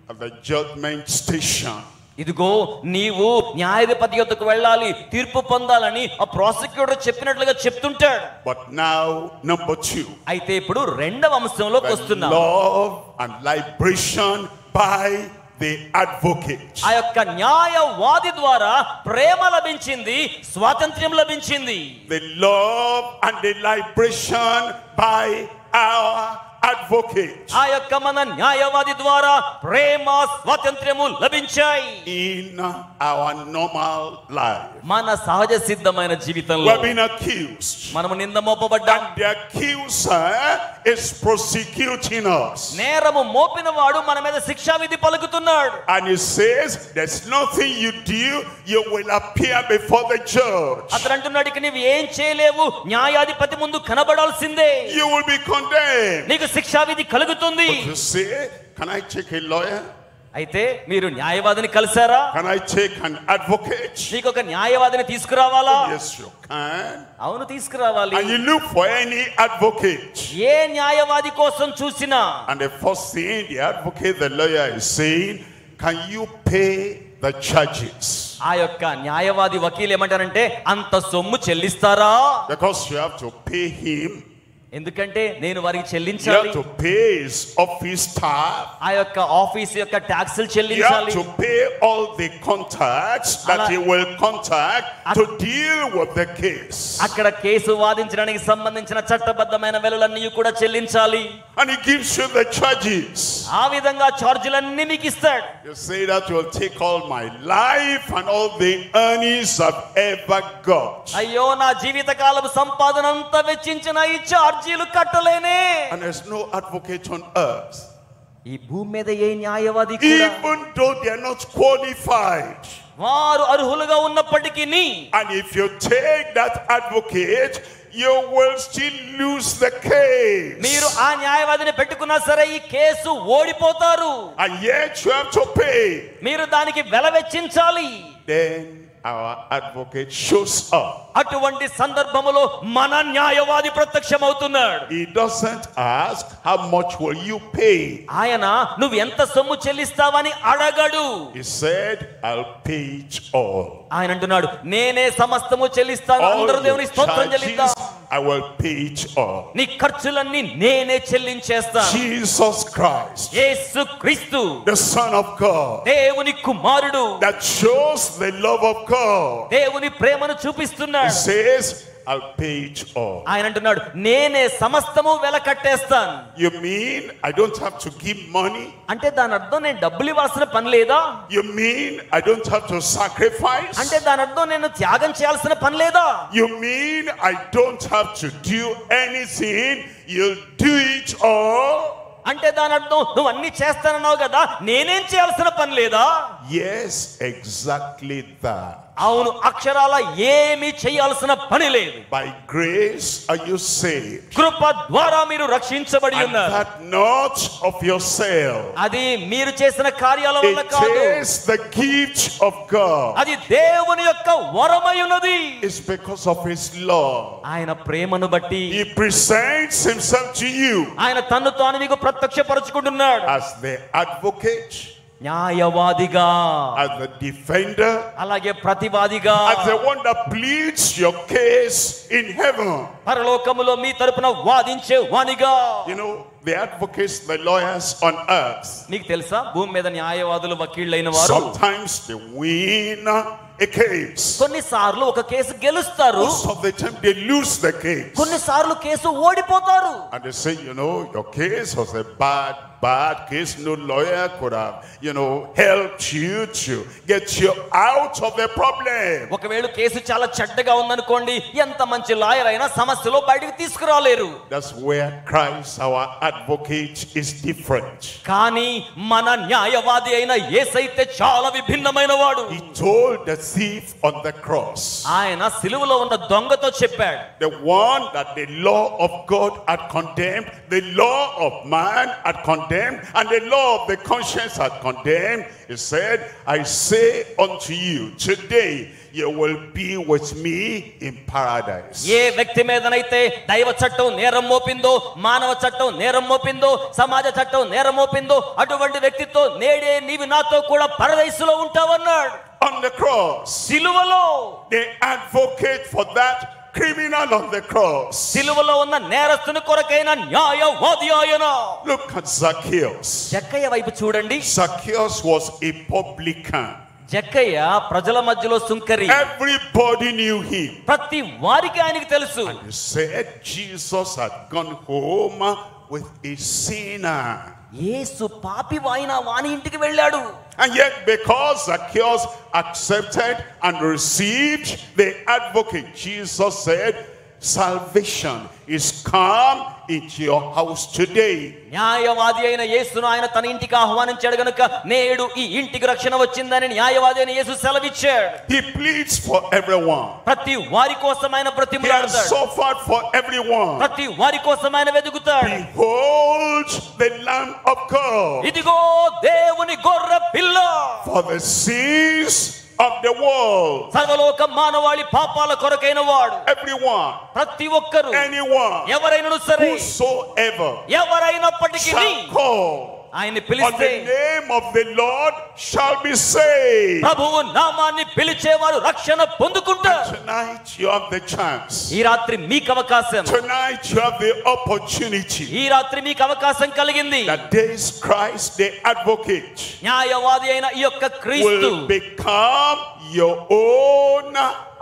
at the judgment station. ఇదిగో నీవు న్యాయాధిపతి యొద్దకు వెళ్ళాలి, తీర్పు పొందాలని ఆ ప్రాసిక్యూటర్ చెప్పినట్లుగా చెప్తుంటాడు. But now number 2, అయితే ఇప్పుడు రెండవ అంశంలోకి the వస్తున్నాం. love and liberation by the advocate. ఆ యొక్క న్యాయవాది ద్వారా ప్రేమ లభించింది, స్వాతంత్ర్యం లభించింది. The love and the liberation by our advocate. ఆ యొక్క మన న్యాయవాది ద్వారా ప్రేమ స్వాతంత్ర్యము లభించాయి. In our normal life, మన సహజ సిద్ధమైన we జీవితంలో have been accused, మనము నింద మోపబడ్డాం. and the accuser is prosecuting us, నేరము మోపిన వాడు మన మీద శిక్షా విధి పలుకుతున్నాడు. and he says there's nothing you do, you will appear before the judge, అతను అంటున్నాడు, ఇక నీవు ఏం చేయలేవు, న్యాయాధిపతి ముందు కనబడాల్సిందే, you will be condemned. నీకు శిక్షా విధి కలుగుతుంది. But you say, can I take a lawyer? అయితే మీరు న్యాయవాదిని కలిసారా? Can I take an advocate? నీకు ఒక న్యాయవాదిని తీసుకురావాలా? Yes, you can. అవును, తీసుకురావాలి. And you look for any advocate, ఏ న్యాయవాది కోసం చూసినా and the first thing the advocate, the lawyer is saying, can you pay the charges? ఆ యొక్క న్యాయవాది వకీలు ఏమంటారంటే, అంత సొమ్ము చెల్లిస్తారా? Because you have to pay him, ఎందుకంటే నేను వారికి you చెల్లించాలి. have to pay his office staff, ఆ యొక్క ఆఫీస్ యొక్క ట్యాక్సులు you have చెల్లించాలి. to pay all the contacts that he will contact to deal with the case, అక్కడ కేసు వాదించడానికి సంబంధించిన చట్టబద్ధమైన వెలులన్నీ కూడా చెల్లించాలి. and he gives you the charges. ఆ విధంగా ఛార్జీలన్నీ మీకు ఇస్తాడు. You say that will take all my life and all the earnings I've ever got, అయ్యో, నా జీవితకాలం సంపాదన అంతా వెచ్చించిన ఈ ఛార్జీలు కట్టలేనే. and there's no advocate on earth, ఈ భూమి మీద ఏ న్యాయవాది కూడా, even though they are not qualified. వారు అర్హులుగా ఉన్నప్పటికీ, And if you take that advocate, you will still lose the case, మీరు ఆ న్యాయవాదిని పెట్టుకున్నా సరే ఈ కేసు ఓడిపోతారు. and yet you have to pay. మీరు దానికి వెల వెచ్చించాలి. Then our advocate shows up. అటువంటి సందర్భములో మన న్యాయవాది ప్రత్యక్షమవుతున్నాడు. He doesn't ask, how much will you pay? ఆయన నువ్వు ఎంత సొమ్ము చెల్లిస్తావని అడగడు. He said, I'll pay it all. ఆయన అంటున్నాడు, నేనే సమస్తము చెల్లిస్తాను. All అందరూ your దేవుని స్తోత్రం చెల్లిద్దాం. charges, I will pay it all. నీ ఖర్చులన్నీ నేనే చెల్లించేస్తాను. Jesus Christ, యేసు క్రీస్తు the Son of God, దేవుని కుమారుడు, that shows the love of God, దేవుని ప్రేమను చూపిస్తున్నాడు. he says, I'll pay it all. ఆయన అంటున్నాడు, నేనే సమస్తము వెల కట్టేస్తాను. You mean I don't have to give money? అంటే దాని అర్థం నేను డబ్బులు ఇవ్వాల్సిన పని లేదా? You mean I don't have to sacrifice? అంటే దాని అర్థం నేను త్యాగం చేయాల్సిన పని లేదా? You mean I don't have to do anything? You'll do it all? అంటే దాని అర్థం నువ్వు అన్ని చేస్తానన్నావు కదా, నేనేం చేయాల్సిన పని లేదా? Yes, exactly that. అవును, అక్షరాల ఏమీ చేయాల్సిన పని లేదు. By grace are you saved, కృప ద్వారా మీరు రక్షించబడి and ఉన్నారు. that not of yourself. అది మీరు చేసిన కార్యాల వల్ల It కాదు, is the gift of God. అది దేవుని యొక్క వరమై ఉన్నది. It's because of his love. ఆయన ప్రేమను బట్టి He presents himself to you ఆయన తన్ను తాను మీకు ప్రత్యక్షపరచుకుంటున్నాడు. as the advocate, న్యాయవాదిగా, as the defender, అలాగే ప్రతివాదిగా, as the one that pleads your case in heaven. పరలోకములో మీ తరపున వాదించే వానిగా. You know, the advocates, the lawyers on earth, మీకు తెలుసా, భూమి మీద న్యాయవాదులు వకీళ్ళైన వారు sometimes they win a case. కొన్నిసార్లు ఒక కేసు గెలుస్తారు, Most of the time they lose the case. కొన్నిసార్లు కేసు ఓడిపోతారు. And they say, your case was a bad case. No lawyer could have, helped you to get you out of the problem. ఒకవేళ case చాలా చెడ్డగా ఉందనుకోండి, ఎంత మంచి lawyer అయినా సమస్యలో బయటికి తీసుకురాలేరు. That's where Christ, our advocate, is different. కానీ మన న్యాయవాది అయిన యేసైతే చాలా విభిన్నమైన వాడు. He told the thief on the cross, ఆయన సిలువలో ఉన్న దొంగతో చెప్పాడు, the one that the law of God had condemned, the law of man had condemned, and the law of the conscience had condemned. He said, I say unto you, today you will be with me in paradise. ఏ వ్యక్తి మీదనైతే దైవ చట్టం నేరం మోపిందో, మానవ చట్టం నేరం మోపిందో, సమాజ చట్టం నేరం మోపిందో, అటువంటి వ్యక్తితో నేడే నీవు నాతో కూడా పరదేశంలో ఉంటావన్నాడు. On the cross, సిలువలో the advocate for that criminal on the cross. సిలువలో ఉన్న నేరస్తుని కొరకైన న్యాయవాది ఆయన. Look at Zacchaeus. జక్కయ్య వైపు చూడండి. Zacchaeus was a publican. జక్కయ్య ప్రజల మధ్యలో సుంకరి. Everybody knew him. ప్రతి వారికి ఆయనకి తెలుసు. And he said Jesus had gone home with a sinner. యేసు పాపి వాని ఇంటికి వెళ్ళాడు. And yet because Zacchaeus accepted and received the advocate, Jesus said, salvation is come into your house today. న్యాయవాది అయిన యేసును ఆయన తన ఇంటికి ఆహ్వానించాడు గనుక నేడు ఈ ఇంటికి రక్షణ వచ్చిందని న్యాయవాది అయిన యేసు సెలవిచ్చాడు. He pleads for everyone. ప్రతి వారి కోసం ఆయన He has బ్రతిమలాడతాడు. suffered for everyone. ప్రతి వారి కోసం ఆయన వెదుకుతాడు. Behold the Lamb of God, ఇదిగో దేవుని గొర్రె పిల్ల, for the sins of the world. సర్వలోక మానవాళి పాపాల కొరకైన వాడు. Everyone, ప్రతి ఒక్కరు, anyone, ఎవరైనా సరే, whosoever ఎవరైనప్పటికీ shall call ఆయన్ని on పిలిస్తే the name of the Lord shall be saved. ప్రభువు నామాన్ని పిలిచేవారు రక్షణ పొందుకుంటారు. Tonight you have the chance. ఈ రాత్రి మీకు అవకాశం. Tonight you have the opportunity. ఈ రాత్రి మీకు అవకాశం కలిగింది. That this Christ, the advocate, న్యాయవాది అయిన ఈ యొక్క క్రీస్తు will become your own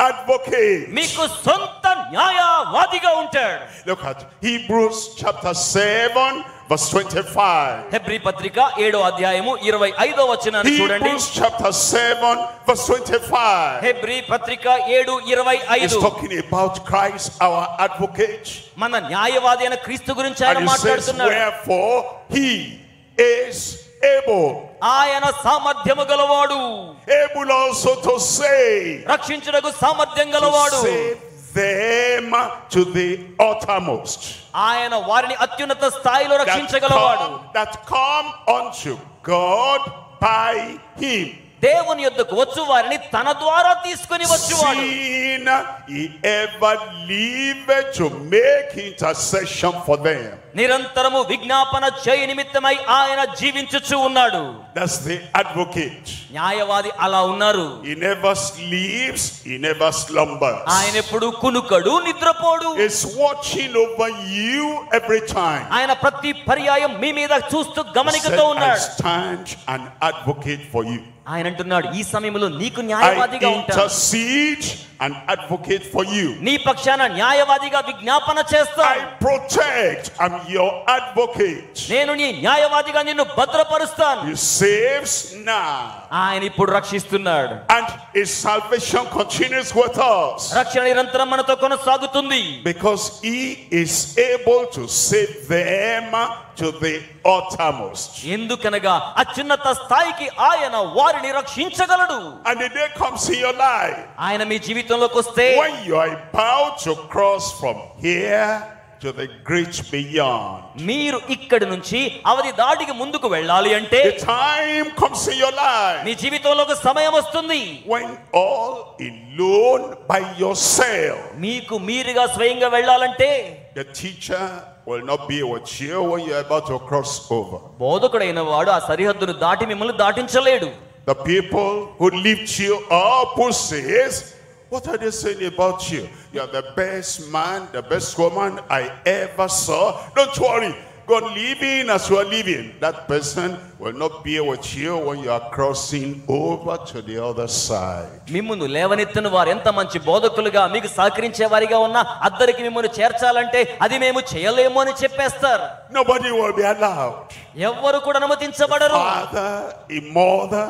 advocate. మీకు సొంత న్యాయవాదిగా ఉంటాడు. Look at Hebrews chapter 7 verse 25. Hebrew పత్రిక 7వ అధ్యాయము 25వ వచనాన్ని చూడండి. Hebrews chapter 7 verse 25. హెబ్రీ పత్రిక 7:25. He's talking about Christ our advocate. మన న్యాయవాది అయిన క్రీస్తు గురించి ఆయన And he says, మాట్లాడుతున్నాడు. wherefore he is able. ఆయన సామర్థ్యము గలవాడు. Able also to save. రక్షించుటకు సామర్థ్యం గలవాడు. Save them to the uttermost. ఆయన వారిని అత్యున్నత స్థాయిలో రక్షించగలవాడు. That come unto God by him. దేవుని యొద్దకు వచ్చు వారిని తన ద్వారా తీసుకుని వచ్చువాడు. Sin he ever lived to make intercession for them. నిరంతరము విజ్ఞాపన చేయ నిమిత్తమై ఆయన జీవించుచు ఉన్నాడు. That's the advocate. న్యాయవాది అలా ఉన్నారు. He never sleeps, he never slumbers. ఆయన ఎప్పుడు కునుకడు, నిద్రపోడు. He's watching over you every time. ఆయన ప్రతి పర్యాయం మీ మీద చూస్తూ గమనికతో I ఉన్నాడు. stand an advocate for you. ఆయన అంటున్నాడు, ఈ సమయంలో నీకు I న్యాయవాదిగా ఉంటాను. intercede and advocate for you. నీ పక్షాన న్యాయవాదిగా విజ్ఞాపన చేస్తాను. I protect, I'm your advocate. నేను నీ న్యాయవాదిగా నిన్ను భద్రపరుస్తాను. He saves now. ఆయన ఇప్పుడు రక్షిస్తున్నాడు. And his salvation continues with us. రక్షణ నిరంతరం మనతో కొనసాగుతుంది. Because he is able to save them to the uttermost. ఎందుకనగా అత్యున్నత స్థాయికి ఆయన వారిని రక్షించగలడు. And the day comes in your life ఆయన మీ జీవితంలోకి వస్తే when you are about to cross from here to the great beyond. మీరు ఇక్కడి నుంచి అవధి దాటికి ముందుకు వెళ్ళాలి అంటే The time comes in your life మీ జీవితంలోకి సమయం వస్తుంది. when all alone by yourself. మీకు మీరుగా స్వయంగా వెళ్ళాలంటే The teacher will not be with you when you are about to cross over. బోధకుడైన వాడు ఆ సరిహద్దును దాటి మిమ్మల్ని దాటించలేడు. The people who lift you up, who says, what are they saying about you? You are the best man, the best woman I ever saw. Don't worry. God living as you are living, that person will not be with you when you are crossing over to the other side. మిమ్మును లేవనెత్తిన వారు ఎంత మంచి బోధకులుగా మీకు సహకరించే వారిగా ఉన్నా అద్దరికి మిమ్మును చేర్చాలంటే అది మేము చేయలేము అని చెప్పేస్తారు. Nobody will be allowed. ఎవ్వరు కూడా అనుమతించబడరు. Father, a mother,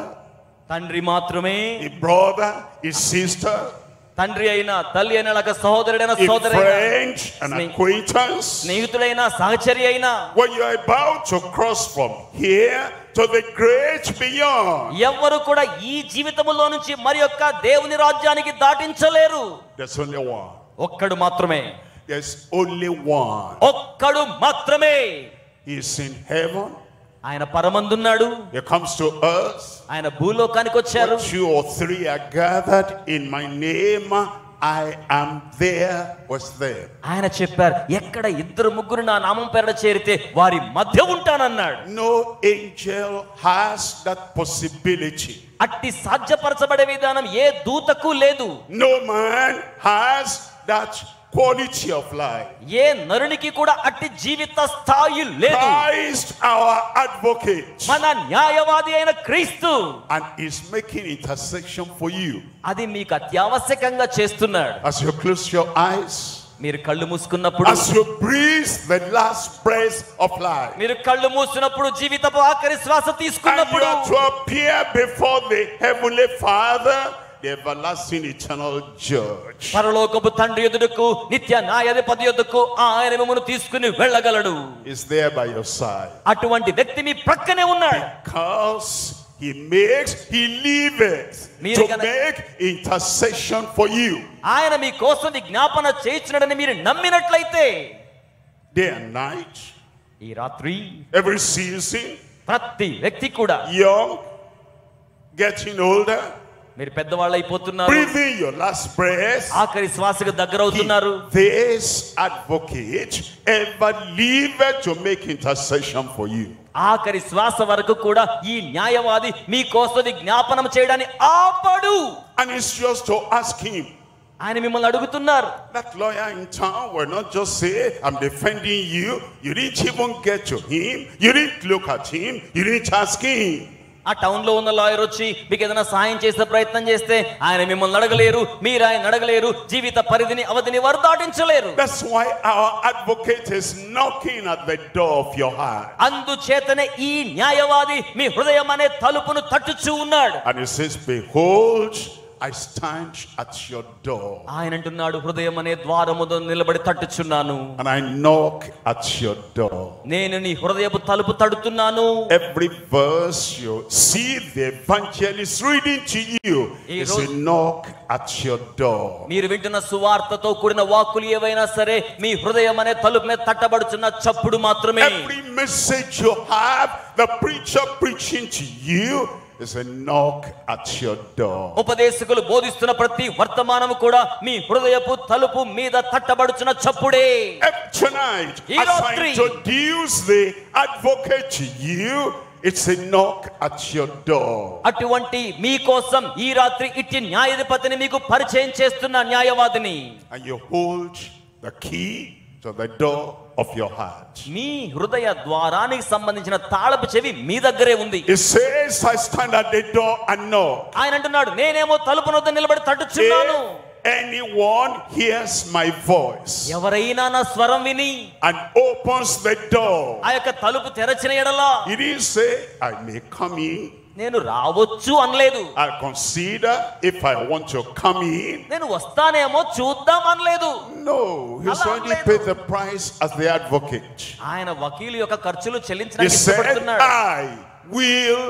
తండ్రి మాత్రమే, a brother, a sister, తండ్రి అయినా తల్లి అయినా లేక సహోదరుడైనా a సోదరైనా friend, an acquaintance. స్నేహితులైనా సహచరి అయినా When you are about to cross from here to the great beyond, ఎవ్వరు కూడా ఈ జీవితములో నుంచి మరి యొక్క దేవుని రాజ్యానికి దాటించలేరు. there's only one. ఒక్కడు మాత్రమే. There's only one. ఒక్కడు మాత్రమే. He is in heaven. ఆయన పరమందున్నాడు. He comes to earth. ఆయన భూలోకానికి వచ్చారు. Where 2 or 3 are gathered in my name, I am there, was there. ఆయన చెప్పారు, ఎక్కడ 2-3 నా నామం పేరట చేరితే వారి మధ్య ఉంటానన్నాడు. No angel has that possibility. అట్టి సాధ్యపరచబడే విధానం ఏ దూతకు లేదు. No man has that quality of life. ఏ నరునికి కూడా అట్టి జీవిత స్థాయి లేదు. Christ our advocate, మన న్యాయవాది అయిన క్రీస్తు, and is making intercession for you. అది మీకు అత్యావశ్యకంగా చేస్తున్నాడు. As you close your eyes, మీరు కళ్ళు మూసుకున్నప్పుడు, as you breathe the last breath of life, మీరు కళ్ళు మూసినప్పుడు జీవితపు ఆఖరి శ్వాస and you తీసుకున్నప్పుడు are to appear before the heavenly Father, the everlasting eternal judge. పరలోకపు తండ్రి ఎదుటకు, నిత్య న్యాయాధిపతి ఎదుటకు ఆయన మిమ్మును తీసుకుని వెళ్ళగలడు. Is there by your side. అటువంటి వ్యక్తి మీ ప్రక్కనే ఉన్నాడు. Because he liveth to make intercession for you. ఆయన మీ కోసం జ్ఞాపన చేయించునని మీరు నమ్మినట్లయితే, Day and night, ఈ రాత్రి, every season, ప్రతి వ్యక్తి కూడా, young, getting older, మీరు పెద్దవాళ్ళు అయిపోతున్నారు, breathing your last breath, ఆఖరి శ్వాసకు దగ్గర అవుతున్నారు. this advocate ever liveth to make intercession for you. ఆఖరి శ్వాస వరకు కూడా ఈ న్యాయవాది మీ కోసం జ్ఞాపనం చేయడాన్ని ఆపడు. And it's just to ask him. ఆయన మిమ్మల్ని అడుగుతున్నారు. That lawyer in town will not just say, I'm defending you. You didn't even get to him. You didn't look at him. You didn't ask him. ఆ town లో ఉన్న lawyer వచ్చి మీకు ఏదైనా సాయం చేసే ప్రయత్నం చేస్తే ఆయన మిమ్మల్ని అడగలేరు, మీరు ఆయన అడగలేరు, జీవిత పరిధిని అవధిని వారు దాటించలేరు. That's why our advocate is knocking at the door of your heart. అందుచేతనే ఈ న్యాయవాది మీ హృదయం అనే తలుపును తట్టుచూ ఉన్నాడు. And he says, behold, I stand at your door. ఆయన అంటున్నాడు, హృదయం అనే ద్వారముతో నిలబడి తట్టుచున్నాను. And I knock at your door. నేను నీ హృదయపు తలుపు తడుతున్నాను. Every verse you see the evangelist reading to you is a knock at your door. మీరు వింటున్న సువార్తతో కూడిన వాక్కులు ఏవైనా సరే మీ హృదయం అనే తలుపు మీద తట్టబడుచున్న చప్పుడు మాత్రమే. Every message you have, the preacher preaching to you, is a knock at your door. ఉపదేశకులు బోధిస్తున్న ప్రతి వర్తమానము కూడా మీ హృదయపు తలుపు మీద తట్టబడుచున్న చప్పుడే. Tonight, as I introduce the advocate to you, it's a knock at your door. అటువంటి మీ కోసం ఈ రాత్రి ఇట్టి న్యాయాధిపతిని మీకు పరిచయం చేస్తున్న న్యాయవాదిని. And you hold the key to the door of your heart. మీ హృదయ ద్వారానికి సంబంధించిన తాళపు చెవి మీ దగ్గరే ఉంది. It says, I stand at the door and knock. ఆయన అంటున్నాడు, నేనేమో తలుపు వద్ద నిలబడి తట్టుచున్నాను. Anyone hears my voice ఎవరైనా నా స్వరం విని and opens the door, ఆ యొక్క తలుపు తెరచిన ఎడల, he didn't say, I may come in. నేను రావచ్చు అనలేదు. I consider if I want to come in. నేను వస్తానేమో చూద్దాం అనలేదు. No, he's already paid the price as the advocate. ఆయన వకీలు యొక్క ఖర్చులు He చెల్లించడానికి said, ఇష్టపడుతున్నాడు. I will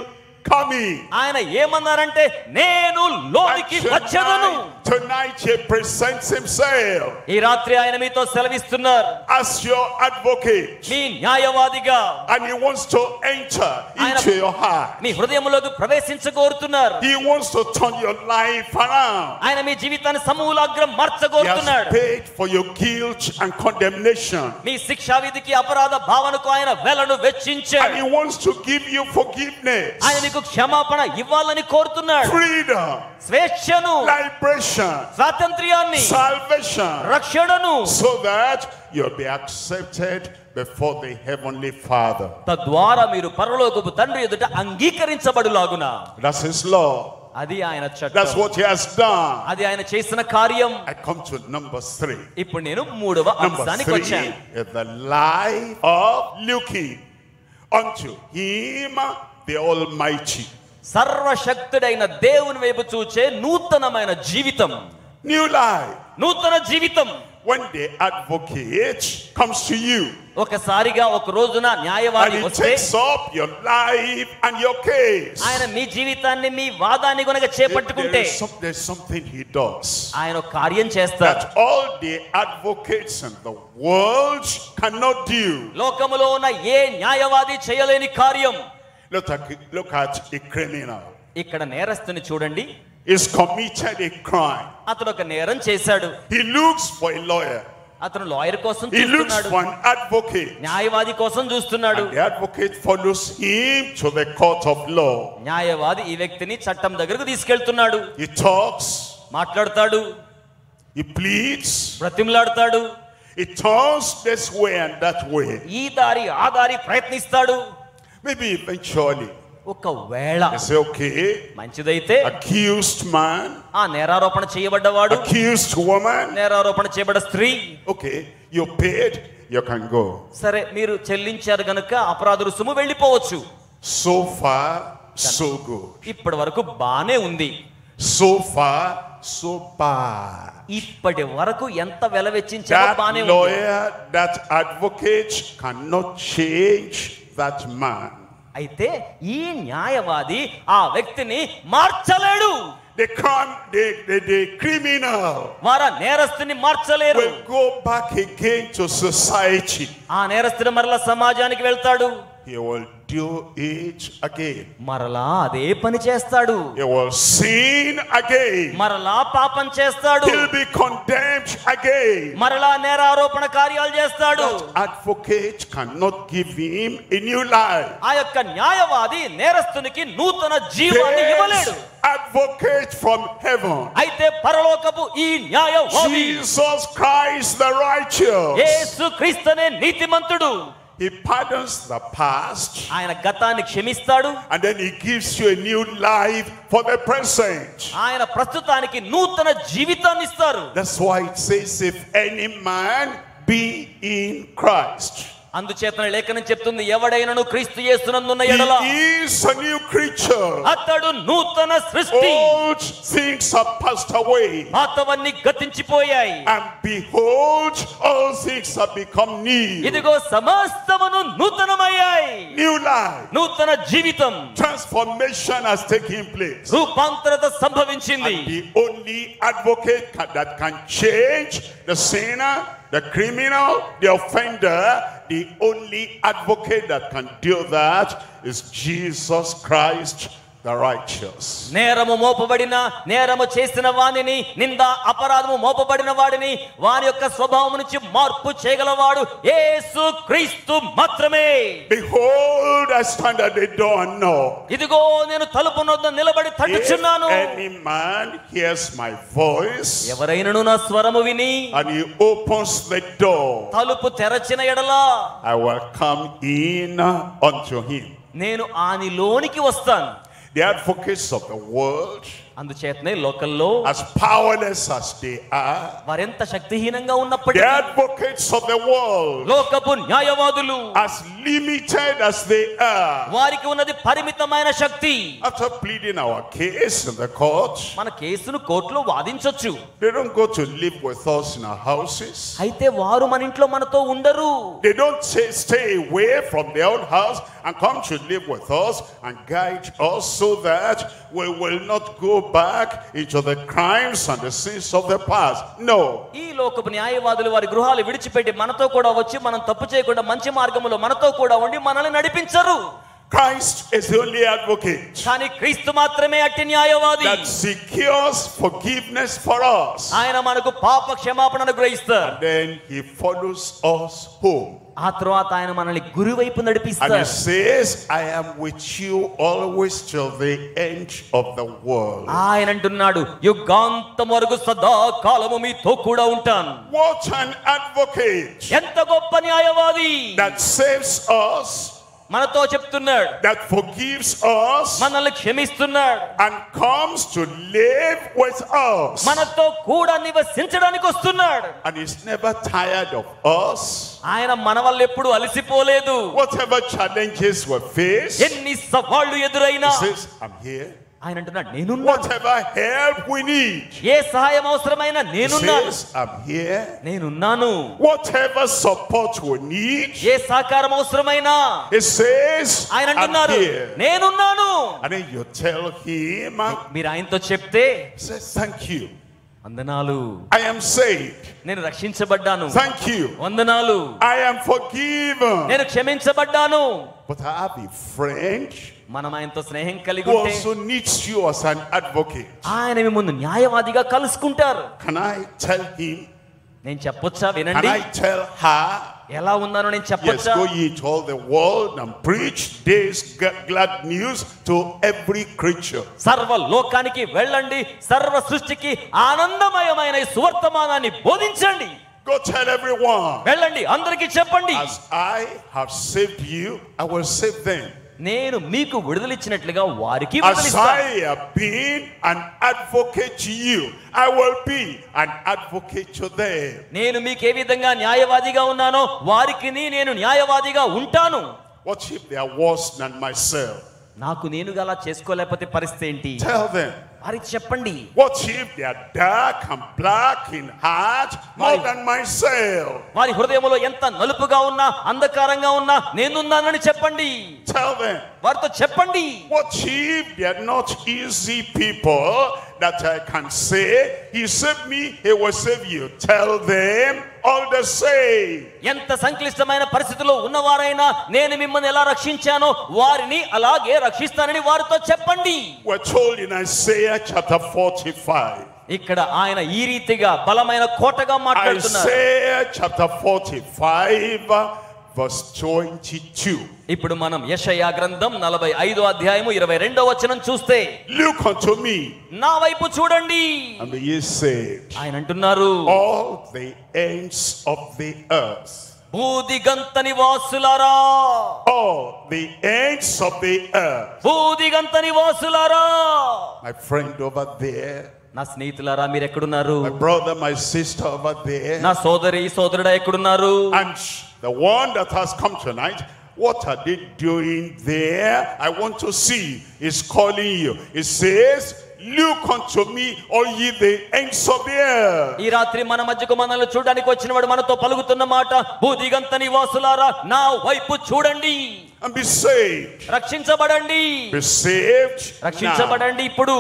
come in. ఆయన ఏమన్నారంటే, నేను లోనికి వచ్చేదను. Tonight he presents himself ఈ రాత్రి ఆయన మీతో సెలవిస్తున్నారు as your advocate, మీ న్యాయవాదిగా. and he wants to enter into your heart. Me హృదయములోకి ప్రవేశించగోరుతున్నారు. He wants to turn your life around. ఆయన మీ జీవితాన్ని సమూలాగ్రం He మార్చగోరుతున్నాడు. has paid for your guilt and condemnation, మీ శిక్షావిధికి అపరాధ భావనకు ఆయన వెలను and వెచ్చించాడు. he wants to give you forgiveness. ఆయన మీకు నీకు క్షమాపణ ఇవ్వాలని కోరుతున్నాడు. freedom, స్వేచ్ఛను, liberation, స్వాతంత్ర్యాన్ని, salvation, రక్షణను, so that you'll be accepted before the heavenly Father. తద్వారా మీరు పరలోకపు తండ్రి ఎదుట అంగీకరించబడులాగున. That's his law. అది ఆయన చట్టం. That's what he has done. అది ఆయన చేసిన కార్యం. I come to number 3. ఇప్పుడు నేను 3వ Number అంశానికి 3 వచ్చాను. is the life of looking unto him the Almighty. సర్వశక్తుడైన దేవుని వైపు చూచే నూతనమైన జీవితం. New life. నూతన జీవితం. When the advocate comes to you ఒకసారిగా ఒక రోజున and న్యాయవాది he వస్తే takes up your life and your case, ఆయన మీ జీవితాన్ని, మీ వాదాన్ని గనుక చేపట్టుకుంటే there's something he does ఆయన ఒక కార్యం చేస్తారు. that all the advocates in the world cannot do. లోకములో ఉన్న ఏ న్యాయవాది చేయలేని కార్యం. Look at a criminal. ఇక్కడ నేరస్తుని చూడండి. He's committed a crime. అతను ఒక నేరం చేశాడు. He looks for a lawyer. అతను లాయర్ కోసం He looks చూస్తున్నాడు. for an advocate. న్యాయవాది కోసం చూస్తున్నాడు. And the advocate follows him to the court of law. న్యాయవాది ఈ వ్యక్తిని చట్టం దగ్గరకు తీసుకెళ్తున్నాడు. He talks, మాట్లాడతాడు, he pleads, బ్రతిమలాడతాడు, he turns this way and that way. ఈ దారి ఆ దారి ప్రయత్నిస్తాడు. Maybe eventually ఒకవేళ they say, okay, మంచిదైతే accused man, ఆ నేరారోపణ చేయబడ్డవాడు, accused woman, నేరారోపణ చేయబడ్డ స్త్రీ, okay, you paid, you can go. సరే మీరు చెల్లించారు గనుక అపరాధ రుసుము వెళ్ళిపోవచ్చు. So far, so good. ఇప్పటి వరకు బానే ఉంది. So far, so bad. ఇప్పటి వరకు ఎంత వెల వెచ్చించారో That బానే ఉంది. lawyer, that advocate cannot change that man. అయితే ఈ న్యాయవాది ఆ వ్యక్తిని మార్చలేడు. The criminal వారు నేరస్తుని మార్చలేరు. will go back again to society. ఆ నేరస్తుడు మరలా సమాజానికి వెళ్తాడు. He will do it again. మరలా అదే పని చేస్తాడు. He will sin again. మరలా పాపం చేస్తాడు. He'll be condemned again. మరలా నేరారోపణ కార్యాలు చేస్తాడు. That advocate cannot give him a new life. ఆ యొక్క న్యాయవాది నేరస్తునికి నూతన జీవాన్ని ఇవ్వలేడు. Advocate from heaven, అయితే పరలోకపు ఈ న్యాయవాది Jesus Christ the righteous, యేసుక్రీస్తునే నీతిమంతుడు. he pardons the past ఆయన గతాన్ని క్షమిస్తాడు. and then he gives you a new life for the present. ఆయన ప్రస్తుతానికి నూతన జీవితాన్ని ఇస్తారు. That's why it says, if any man be in Christ, అందుచేతన లేఖనం చెప్తుంది, ఎవడైనను క్రీస్తు యేసునందున్న ఎడల he is a new creature. అతడు నూతన సృష్టి. Old things are passed away, పాతవన్నీ గతించిపోయాయి, and behold, all things have become new. ఇదిగో సమస్తమును నూతనమయ్యాయి. New life, నూతన జీవితం, transformation has taken place. రూపాంతరత సంభవించింది. And the only advocate that can change the sinner, the criminal, the offender, the only advocate that can do that is Jesus Christ the righteous. నేరము మోపబడిన, నేరము చేసిన వానిని, నింద అపరాధము మోపబడిన వాడిని వాని యొక్క స్వభావం నుంచి మార్పు చేయగలవాడు యేసు క్రీస్తు మాత్రమే. Behold, I stand at the door and knock. ఇదిగో నేను తలుపు వద్ద నిలబడి If తట్టుచున్నాను. any man hears my voice ఎవరైనను నా స్వరము విని and he opens the door, తలుపు తెరచిన ఎడల I will come in unto him. నేను ఆనిలోనికి వస్తాను. The advocates of the world, అందుచేతనే లోకల్లో as powerless as they are, వారెంత శక్తిహీనంగా the ఉన్నప్పటికీ, advocates of the world, లోకపు న్యాయవాదులు as limited as they are, వారికి ఉన్నది పరిమితమైన శక్తి. after pleading our case in the court, మన కేసును కోర్టులో వాదించొచ్చు. they don't go to live with us in our houses. అయితే వారు మన ఇంట్లో మనతో ఉండరు. They don't stay away from their own house and come to live with us and guide us so that we will not go back into the crimes and the sins of the past. No. ఈ లోకపు న్యాయవాదులు వారి గృహాలు విడిచిపెట్టి మనతో కూడా వచ్చి మనం తప్పు చేయకుండా మంచి మార్గంలో మనతో కూడా ఉండి మనల్ని నడిపించరు. Christ is the only advocate కానీ క్రీస్తు మాత్రమే అట్టి న్యాయవాది. that secures forgiveness for us. ఆయన మనకు పాప క్షమాపణ అనుగ్రహిస్తారు. And then he follows us home. ఆ తర్వాత ఆయన మనల్ని గురి వైపు And నడిపిస్తారు. he says, I am with you always till the end of the world. ఆయన అంటున్నాడు, యుగాంతం వరకు సదాకాలము మీతో కూడా ఉంటాను. What an advocate ఎంత గొప్ప న్యాయవాది. that saves us, మనతో చెప్తున్నాడు, that forgives us, మనల్ని క్షమిస్తున్నాడు, and comes to live with us. మనతో కూడా నివసించడానికి వస్తున్నాడు. And he's never tired of us. ఆయన మన వల్ల ఎప్పుడు అలసిపోలేదు. Whatever challenges we face, ఎన్ని సవాళ్లు ఎదురైనా he says, I'm here. ఆయన అంటున్నాడు, నేనున్నాను. Whatever help we need, ఏ సహాయం అవసరమైనా he నేనున్నాను. says, I'm here. నేనున్నాను. Whatever support we need, ఏ సహకారం అవసరమైనా he says, ఆయన I'm అంటున్నారు, here. నేనున్నాను. And then you tell him, మీరు ఆయనతో చెప్తే, he says, thank you. వందనాలు, I am saved. నేను రక్షించబడ్డాను. Thank you. వందనాలు, I am forgiven. నేను క్షమించబడ్డాను. But I have a friend మనం ఆయనతో స్నేహం కలిగి who ఉంటే also needs you as an advocate. ఆయన మీ ముందు న్యాయవాదిగా కలుసుకుంటారు. Can I tell him? నేను చెప్పొచ్చా? Can వినండి. I tell her? ఎలా ఉన్నానో నేను Yes, చెప్పొచ్చా? go ye to all the world and preach this glad news to every creature. సర్వ లోకానికి వెళ్ళండి, సర్వ సృష్టికి ఆనందమయమైన ఈ సువర్తమానాన్ని బోధించండి. Go tell everyone. వెళ్ళండి, అందరికీ చెప్పండి. As I have saved you, I will save them. నేను మీకు విడుదలిచ్చినట్లుగా వారికి As విడుదలిస్తాను. I have been an advocate to you, I will be an advocate to them. నేను మీకు ఏ విధంగా న్యాయవాదిగా ఉన్నానో వారికి నేను న్యాయవాదిగా ఉంటాను. What if they are worse than myself? నాకు నేనుగా అలా చేసుకోలేకపోతే పరిస్థితి ఏంటి? Tell them. వారికి చెప్పండి. What if they are dark and black in heart more than myself? వారి హృదయంలో ఎంత నలుపుగా ఉన్నా, అంధకారంగా ఉన్నా నేనున్నానని చెప్పండి. Tell them. వారితో చెప్పండి. What if they are not easy people that I can say, he saved me, he will save you? Tell them all the same. ఎంత సంక్లిష్టమైన పరిస్థితుల్లో ఉన్నవారైనా నేను మిమ్మల్ని ఎలా రక్షించానో వారిని అలాగే రక్షిస్తానని వారితో చెప్పండి. We're told in Isaiah chapter 45. ఇక్కడ ఆయన ఈ రీతిగా బలమైన కోటగా మాట్లాడుతున్నారు. Isaiah chapter 45 verse 22. ఇప్పుడు మనం యెషయా గ్రంథం 45వ అధ్యాయము 22వ వచనం చూస్తే, Look unto me నా వైపు చూడండి, and be ye saved, ఆయన అంటున్నారు, all the ends of the earth. భూదిగంత నివాసులారా, All the ends of the earth. భూదిగంత నివాసులారా. My friend over there, నా స్నేహితులారా మీరు ఎక్కడున్నారు? my brother, my sister over there, నా సోదరి సోదరుడా ఎక్కడున్నారు? and the one that has come tonight, what are they doing there? I want to see. He's calling you. He says, look unto me, all ye the ends of the earth. ఈ రాత్రి మన మధ్యకు మనల్ని చూడడానికి వచ్చిన వాడు మనతో పలుకుతున్న మాట, భూదిగంత నివాసులారా నా వైపు చూడండి, And be saved. రక్షించబడండి. Be saved now. రక్షించబడండి ఇప్పుడు,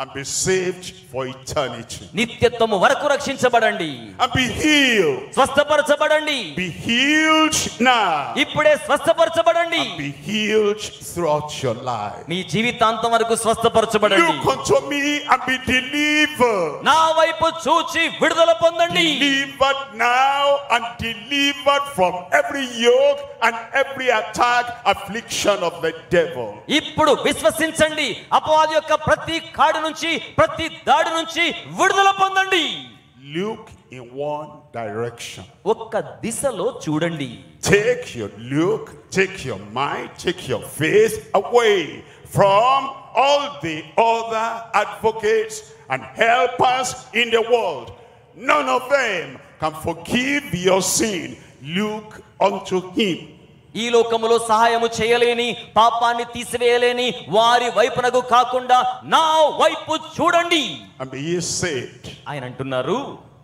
And be saved for eternity. నిత్యత్వము వరకు రక్షించబడండి. And be healed. స్వస్థపరచబడండి. Be healed now. ఇప్పుడే స్వస్థపరచబడండి. Be healed throughout your life. మీ జీవితాంతం వరకు స్వస్థపరచబడండి. Look unto me and be delivered. నా వైపు చూచి విడుదల పొందండి. Delivered now and delivered from every yoke and every attack, affliction of the devil. ఇప్పుడు విశ్వసించండి, అపవాది యొక్క ప్రతి కాడు నుంచి, ప్రతి దాడి నుంచి విడుదల పొందండి. Look in one direction. ఒక్క దిశలో చూడండి. Take your look, take your mind, take your faith away from all the other advocates and helpers in the world. None of them can forgive your sin. Look unto him. ఈ లోకములో సహాయము చేయలేని, పాపాన్ని తీసివేయలేని వారి వైపునకు కాకుండా నా వైపు చూడండి. And be ye saved. ఆయన అంటున్నారు,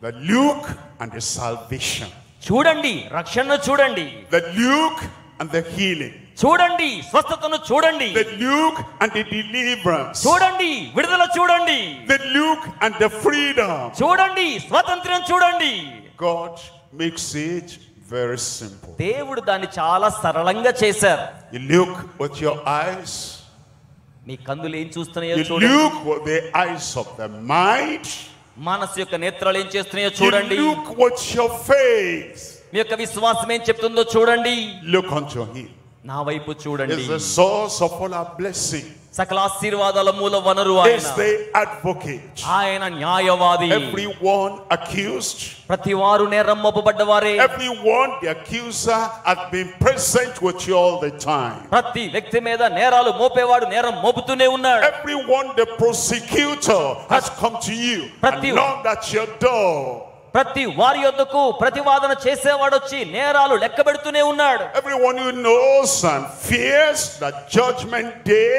The look and the salvation. చూడండి, రక్షణను చూడండి, The look and the healing. చూడండి, స్వస్థతను చూడండి, The look and the deliverance. చూడండి, విడుదల చూడండి, The look and the freedom. చూడండి, స్వాతంత్ర్యం చూడండి. God makes it very simple. దేవుడు దాన్ని చాలా సరళంగా చేశారు. You look with your eyes. మీ కన్నులు ఏం చూస్తున్నాయో You చూడండి. look with the eyes of the mind. మనసు యొక్క నేత్రాలు ఏం చేస్తున్నాయో చూడండి. You look with your faith. మీ యొక్క విశ్వాసం ఏం చెప్తుందో చూడండి. Look unto him. నా వైపు చూడండి. Is the source of all our blessing. సకల ఆశీర్వాదాల మూల వనరు ఆయన. Is the advocate. ఆయన న్యాయవాది. Everyone accused. ప్రతి వారు నేరం మోపబడ్డవారే. Everyone, the accuser, has been present with you all the time. ప్రతి వ్యక్తి మీద నేరాలు మోపేవాడు నేరం మోపుతూనే ఉన్నాడు. Everyone, the prosecutor, has come to you and knocked at your door. ప్రతి వారి యొద్దకు ప్రతివాదన చేసేవాడు వచ్చి నేరాలు లెక్కబెడుతూనే ఉన్నాడు. Everyone who knows and fears that judgment day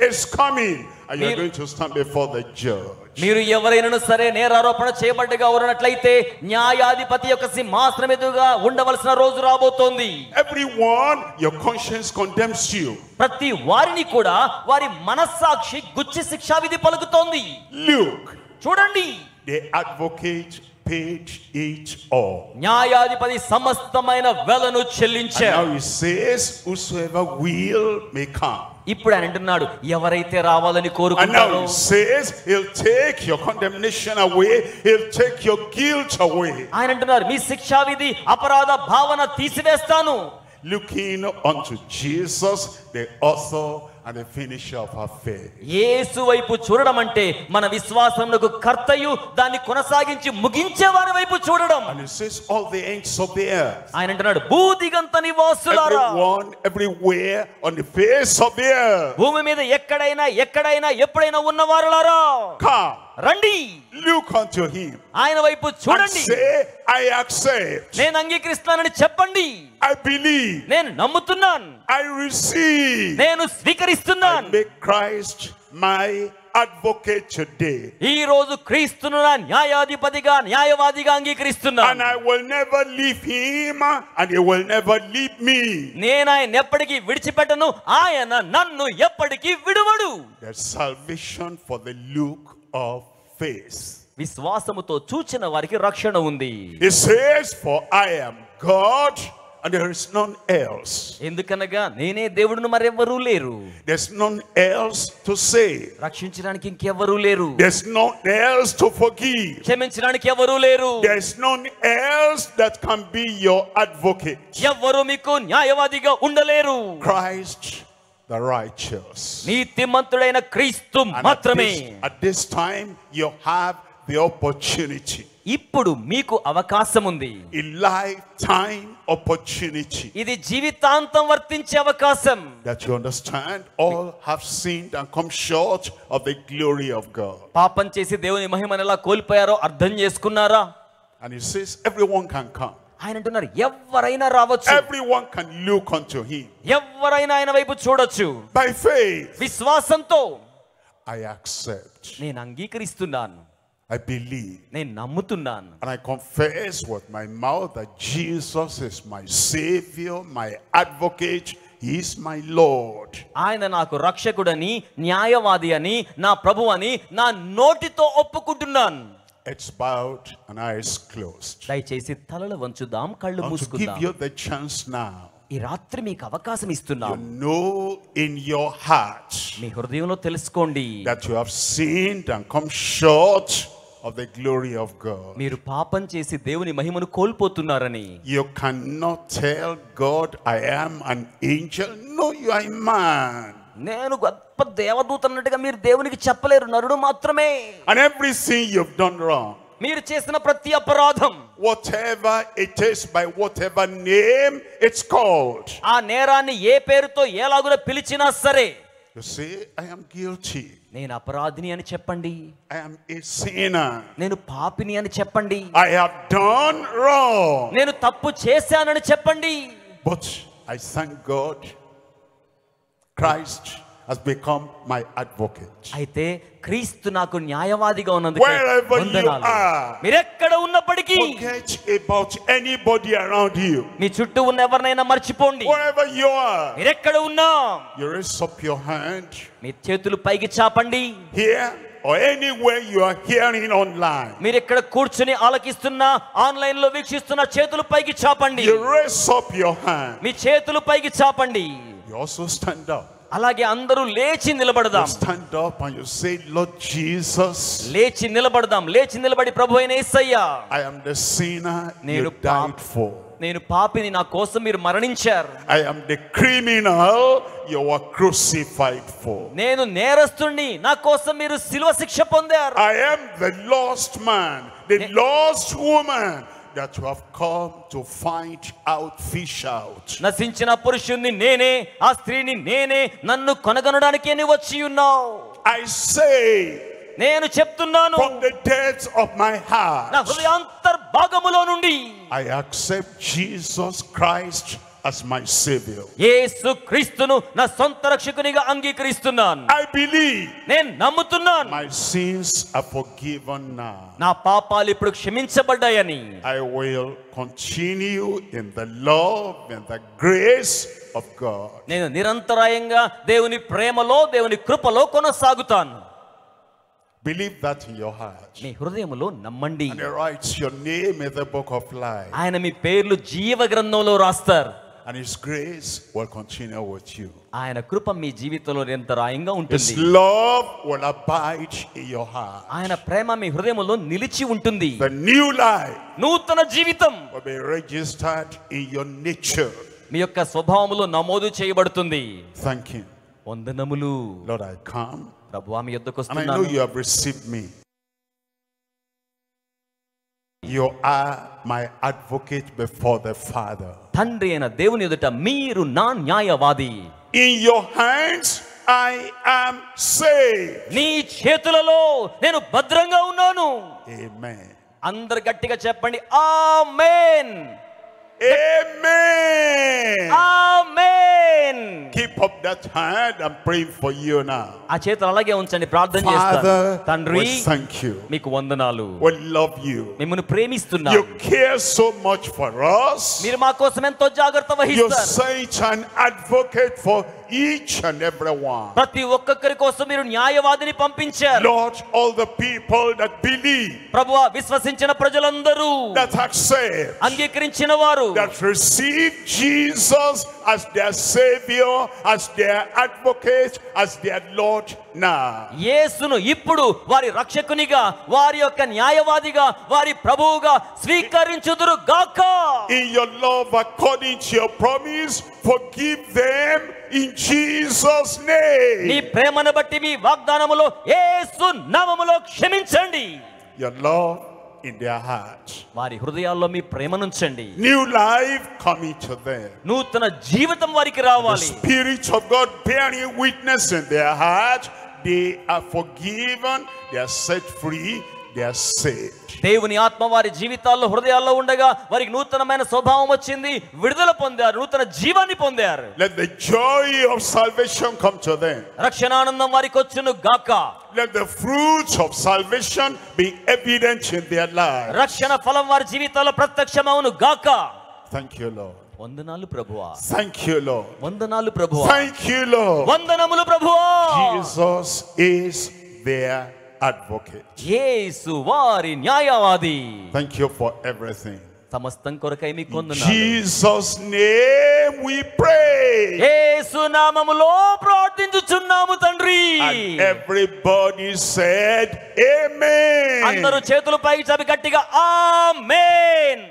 is coming and you are going to stand before the judge. మీరు ఎవరైనా సరే నేరారోపణ చేయబడ్డగా ఉన్నట్లయితే న్యాయాధిపతి యొక్క సింహాసనం ఎదురుగా ఉండవలసిన రోజు రాబోతోంది. Everyone, your conscience condemns you. ప్రతి వారిని కూడా వారి మనస్సాక్షి గుచ్చి శిక్షా విధి పలుకుతోంది. Look, చూడండి, the advocate paid it all. న్యాయాధిపతి సమస్తమైన వెలను And చెల్లించాడు. now he says, whosoever will may come. ఇప్పుడు ఆయన అంటున్నాడు, ఎవరైతే రావాలని And కోరుకుంటారో. now he says, he'll take your condemnation away, he'll take your guilt away. ఆయన అంటున్నారు, మీ శిక్షా విధి అపరాధ భావన తీసివేస్తాను. Looking unto Jesus, the author and the finisher of our faith. యేసు వైపు చూడడం అంటే మన విశ్వాసమునకు కర్తయు దాన్ని కొనసాగించి ముగించేవారి వైపు చూడడం. And it says all the ends of the earth. ఆయన అంటున్నాడు, భూదిగంత నివాసులారా. Everyone, everywhere on the face of the earth. భూమి మీద ఎక్కడైనా ఎప్పుడైనా ఉన్నవారులారా, Come, రండి, look unto him. ఆయన వైపు And చూడండి. say, I accept. నేను అంగీకరిస్తానని చెప్పండి. I believe. నేను నమ్ముతున్నాను. I receive. నేను స్వీకరిస్తున్నాను. Make Christ my advocate today. ఈ రోజు క్రీస్తును నా న్యాయాధిపతిగా న్యాయవాదిగా అంగీకరిస్తున్నాను. And I will never leave him and he will never leave me. నేను ఆయన ఎప్పటికీ విడిచిపెట్టను, ఆయన నన్ను ఎప్పటికీ విడువడు. There's salvation for the look of faith. విశ్వాసముతో చూచిన వారికి రక్షణ ఉంది. It says, for I am God and there is none else. ఎందుకనగా నేనే దేవుడును మరెవ్వరూ లేరు. There's none else to save. రక్షించడానికి ఇంకెవ్వరూ లేరు. There's none else to forgive. క్షమించడానికి ఎవరూ లేరు. There's none else that can be your advocate. ఎవ్వరూ మీకు న్యాయవాదిగా ఉండలేరు. Christ the righteous. నీతిమంతుడైన క్రీస్తు మాత్రమే. At this time you have the opportunity. ఇప్పుడు మీకు అవకాశం ఉంది. A lifetime opportunity. ఇది జీవితాంతం వర్తించే అవకాశం. That you understand all have sinned and come short of the glory of God. పాపం చేసి దేవుని మహిమను ఎలా కోల్పోయారో అర్థం చేసుకున్నారా? And he says everyone can come. ఆయన అంటున్నారు, ఎవరైనా రావచ్చు. Everyone can look unto him. ఎవరైనా ఆయన వైపు చూడొచ్చు. By faith. విశ్వాసంతో I accept. నేను అంగీకరిస్తున్నాను, I believe. నేను నమ్ముతున్నాను. And I confess with my mouth that Jesus is my Savior, my advocate. He is my Lord. ఆయన నాకు రక్షకుడని, న్యాయవాది అని, నా ప్రభు అని నా నోటితో ఒప్పుకుంటున్నాను. It's bowed and eyes closed. దయచేసి తలలు వంచుదాం, కళ్ళు I want to give మూసుకుందాం. you the chance now. ఈ రాత్రి మీకు అవకాశం You ఇస్తున్నాం. know in your heart మీ హృదయంలో తెలుసుకోండి, that you have sinned and come short of the glory of God. మీరు పాపం చేసి దేవుని మహిమను కోల్పోతున్నారని. You cannot tell God, I am an angel. No, you are a man. నేను గొప్ప దేవదూత అన్నట్టుగా మీరు దేవునికి చెప్పలేరు, నరుడు మాత్రమే. And everything you've done wrong, మీరు చేసిన ప్రతి అపరాధం, whatever it is, by whatever name it's called, ఆ నేరాన్ని ఏ పేరుతో ఎలాగున పిలిచినా సరే, you say, I am guilty. నేను అపరాధిని అని చెప్పండి. I am a sinner. నేను పాపిని అని చెప్పండి. I have done wrong. నేను తప్పు చేశానని చెప్పండి. But I thank God, Christ has become my advocate. అయితే క్రీస్తు నాకు న్యాయవాదిగా ఉన్నందుకు Wherever you వందనాలు. are, మీరెక్కడ ఉన్నప్పటికీ forget about anybody around you. మీ చుట్టూ ఉన్న ఎవరినైనా మర్చిపోండి. Wherever you are, మీరెక్కడ ఉన్నా you raise up your hand మీ చేతులు పైకి చాపండి. here or anywhere you are hearing online, మీరు ఇక్కడ కూర్చుని ఆలకిస్తున్నా ఆన్లైన్ లో వీక్షిస్తున్న చేతులు పైకి చాపండి. you raise up your hand. మీ చేతులు పైకి చాపండి. You also stand up. అలాగే అందరూ లేచి నిలబడదాం. You stand up and you say, Lord Jesus, లేచి నిలబడదాం. లేచి నిలబడి ప్రభు అయిన యేసయ్యా, I am the sinner you died for. నేను పాపిని, నా కోసం మీరు మరణించారు. I am the criminal you were crucified for. నేను నేరస్తుణ్ణి, నా కోసం మీరు శిలువ శిక్ష పొందారు. I am the lost man, the lost woman that you have come to find out, fish out. నశించిన పురుషుణ్ణి నేనే, ఆ స్త్రీని నేనే, నన్ను కొనగొనడానికి నీ వచ్చి ఉన్నావు. I say, నేను చెప్తున్నాను, from the depths of my heart, నా హృదయాంతర్భాగములో నుండి I accept Jesus Christ as my Savior. యేసు క్రీస్తును నా సొంత రక్షకునిగా అంగీకరిస్తున్నాను. I believe నేను నమ్ముతున్నాను, my sins are forgiven now. నా పాపాలు ఇప్పుడు క్షమించబడ్డాయని. I will continue in the love and the grace of God. నేను నిరంతరాయంగా దేవుని ప్రేమలో, దేవుని కృపలో కొనసాగుతాను. Believe that in your heart. మీ హృదయములో నమ్మండి. And he writes your name in the book of life. ఆయన మీ పేర్లు జీవ గ్రంథంలో రాస్తారు. And his grace will continue with you. ఆయన కృప మీ జీవితంలో నిరంతరాయంగా His ఉంటుంది. love will abide in your heart. ఆయన ప్రేమ మీ హృదయములో నిలిచి ఉంటుంది. The new life నూతన జీవితం will be registered in your nature. మీ యొక్క స్వభావములో నమోదు చేయబడుతుంది. Thank him. వందనములు. Lord, I come. ప్రభువా, మీ యొద్దకు And I know వస్తున్నాను. you have received me. You are my advocate before the Father. తండ్రి అయిన దేవుని ఎదుట మీరు నా న్యాయవాది. In your hands I am saved. నీ చేతులలో నేను భద్రంగా ఉన్నాను. Amen. అందరు గట్టిగా చెప్పండి, ఆమేన్. Amen. Amen. Keep up that hand. I'm praying for you now. ఆ చేతులు అలాగే ఉంచండి, ప్రార్థన చేస్తాను. Father, తండ్రి, we thank you. మీకు వందనాలు. We love you. మిమ్మల్ని ప్రేమిస్తున్నాను. You care so much for us. మీరు మా కోసం ఎంతో జాగ్రత్త You వహిస్తారు. sent an advocate for each and every one. ప్రతి ఒక్కొక్కరి కోసం మీరు న్యాయవాదిని పంపించారు. Lord, all the people that believe, ప్రభువా, విశ్వసించిన ప్రజలందరూ, that accept, అంగీకరించిన వారు, that receive Jesus as their Savior, as their advocate, as their Lord now. యేసును ఇప్పుడు వారి రక్షకునిగా, వారి యొక్క న్యాయవాదిగా, వారి ప్రభువుగా స్వీకరించుదురు గాక. In your love, according to your promise, forgive them in Jesus' name. నీ ప్రేమను బట్టి మీ వాగ్దానములో యేసు నామములో క్షమించండి. Your love in their hearts. వారి హృదయాల్లో మీ ప్రేమనుంచండి. New life coming to them. నూతన జీవితం వారికి The రావాలి. Spirit of God bearing witness in their heart. They are forgiven, they are set free, they are saved. దేవుని ఆత్మ వారి జీవితాల్లో, హృదయాల్లో ఉండగా వారికి నూతనమైన స్వభావం వచ్చింది, విడుదల పొందారు, నూతన జీవాన్ని పొందారు. Let the joy of salvation come to them. రక్షణానందం వారికి వచ్చును గాక. Let the fruits of salvation be evident in their lives. రక్షణ ఫలం వారి జీవితాల్లో ప్రత్యక్షమవును గాక. Thank you, Lord. వందనాలు ప్రభువా. Thank you, Lord. వందనాలు ప్రభువా. Thank you, Lord. వందనములు ప్రభువా. Jesus is their advocate. యేసు వారి న్యాయవాది. Thank you for everything. సమస్తం కొరకై మీకు In వందనాలు. Jesus' name we pray. యేసు నామములో ప్రార్థించుచున్నాము తండ్రి. And everybody said, Amen. అందరూ చేతులు పైకి చాపి గట్టిగా ఆమేన్.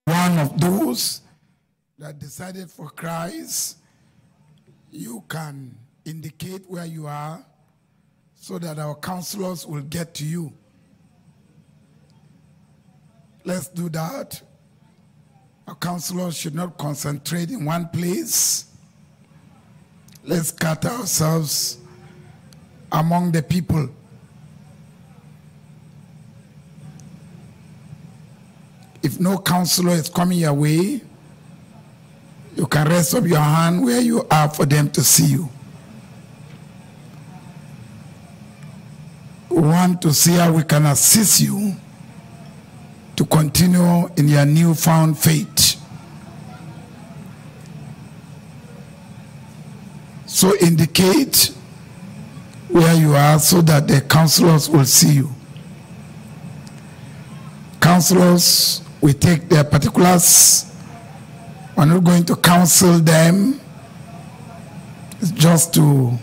One of those that decided for Christ, you can indicate where you are so that our counselors will get to you. Let's do that. Our counselors should not concentrate in one place. Let's scatter ourselves among the people no counselor is coming your way, you can raise up your hand where you are for them to see you. We want to see how we can assist you to continue in your newfound faith. So indicate where you are so that the counselors will see you. Counselors will take their particulars. We're not going to counsel them. It's just to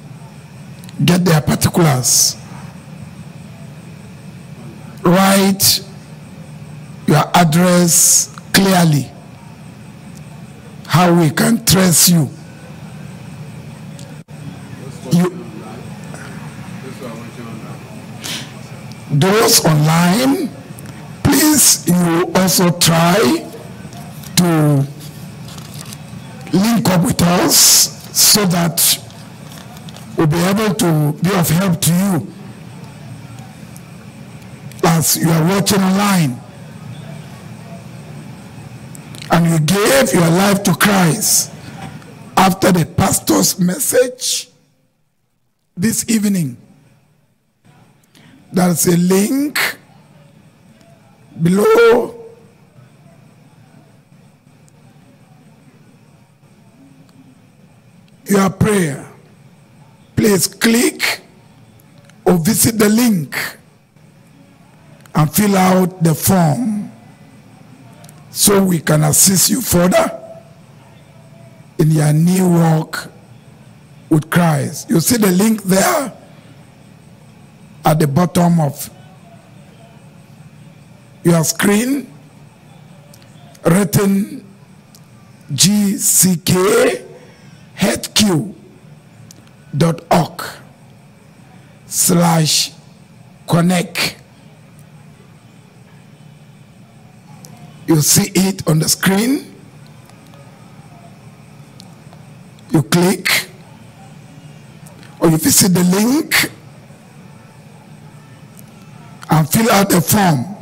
get their particulars. Write your address clearly, how we can trace you. Those online, please, you also try to link up with us so that we'll be able to be of help to you as you are watching online. And you gave your life to Christ after the pastor's message this evening. There's a link below your prayer. Please click or visit the link and fill out the form so we can assist you further in your new walk with Christ. You see the link there at the bottom of your screen, written gckhq.org/connect. You see it on the screen. You click or you visit the link and fill out the form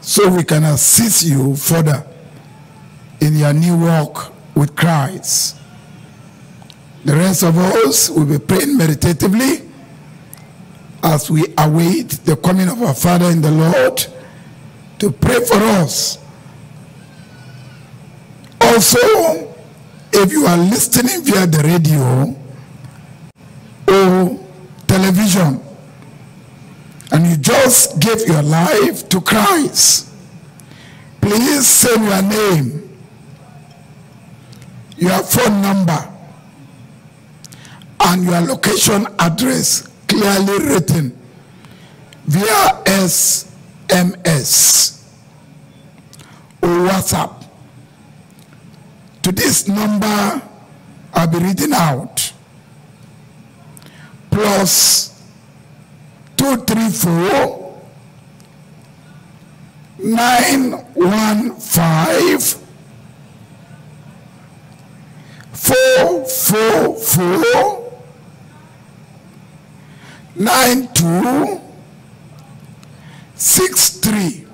so we can assist you further in your new walk with Christ. The rest of us will be praying meditatively as we await the coming of our Father in the Lord to pray for us. Also, if you are listening via the radio or television and you just gave your life to Christ, please send your name, your phone number, and your location address clearly written via SMS or WhatsApp to this number I'll be reading out: +234 915 444 9263.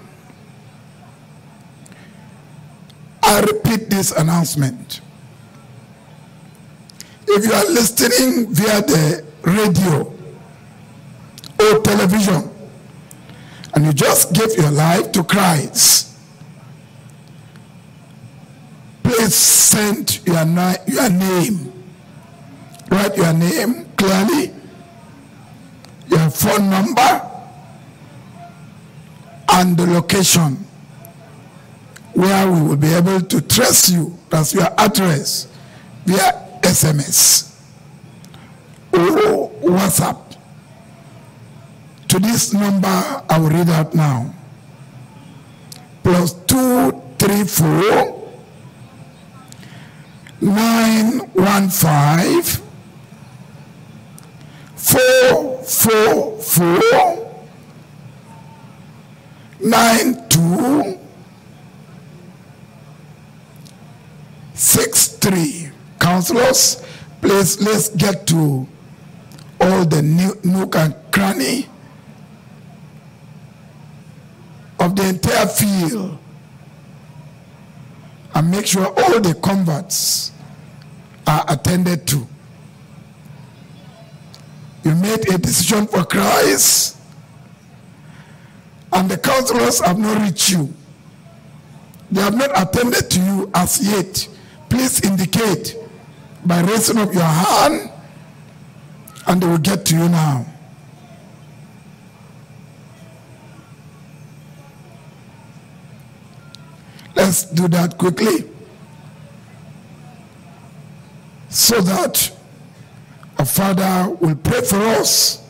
I repeat this announcement. If you are listening via the radio or television and you just gave your life to Christ, please send your name. Write your name clearly, your phone number, and the location where we will be able to trace you. That's your address via SMS or WhatsApp to this number I will read out now: +234 915 444 9263. Counselors, please, let's get to all the nook and cranny of the entire field and make sure all the converts are attended to. You made a decision for Christ, and the counselors have not reached you. They have not attended to you as yet. Please indicate by raising up your hand, and they will get to you now. Let's do that quickly, so that our Father will pray for us.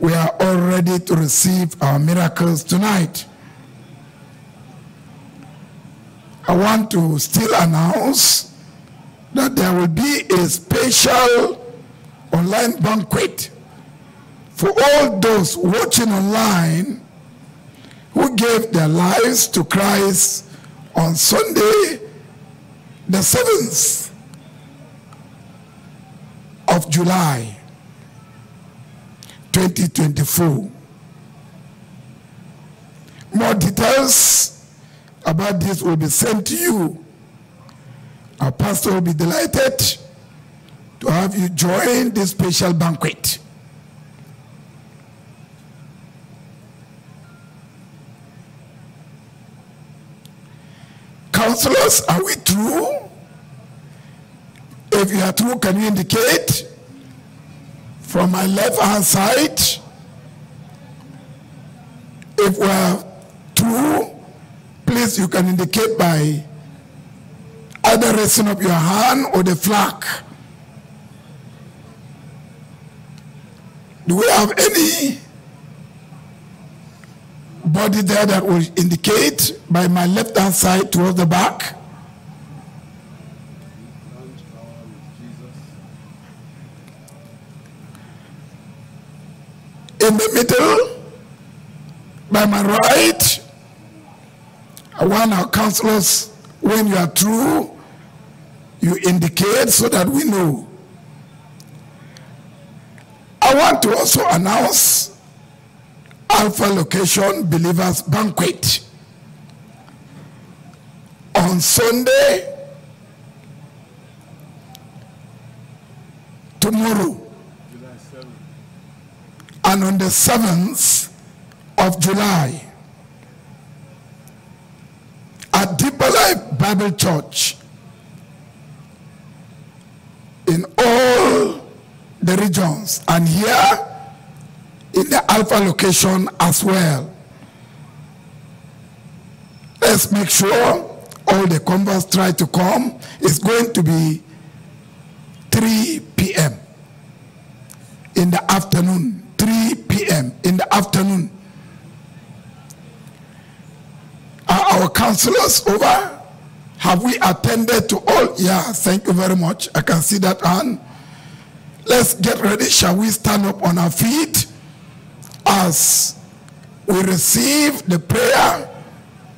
We are all ready to receive our miracles tonight. I want to still announce that there will be a special online banquet for all those watching online who gave their lives to Christ on Sunday, the 7th of July, 2024. More details about this will be sent to you. Our pastor will be delighted to have you join this special banquet. Counselors, are we through? If you are through, can you indicate? From my left hand side, if we are through, please you can indicate by either raising up your hand or the flag. Do we have any body there that will indicate by my left hand side towards the back? In the middle, by my right, I want our counselors, when you are through, you indicate so that we know. I want to also announce Alpha Location Believers Banquet on Sunday, tomorrow, and on the 7th of July at Deeper Life Bible Church in all the regions, and here in the Alpha location as well. Let's make sure all the converts try to come. It's going to be 3 p.m. in the afternoon. 3 p.m. in the afternoon. Are our counselors over? Have we attended to all? Yeah, thank you very much. I can see that hand. Let's get ready. Shall we stand up on our feet as we receive the prayer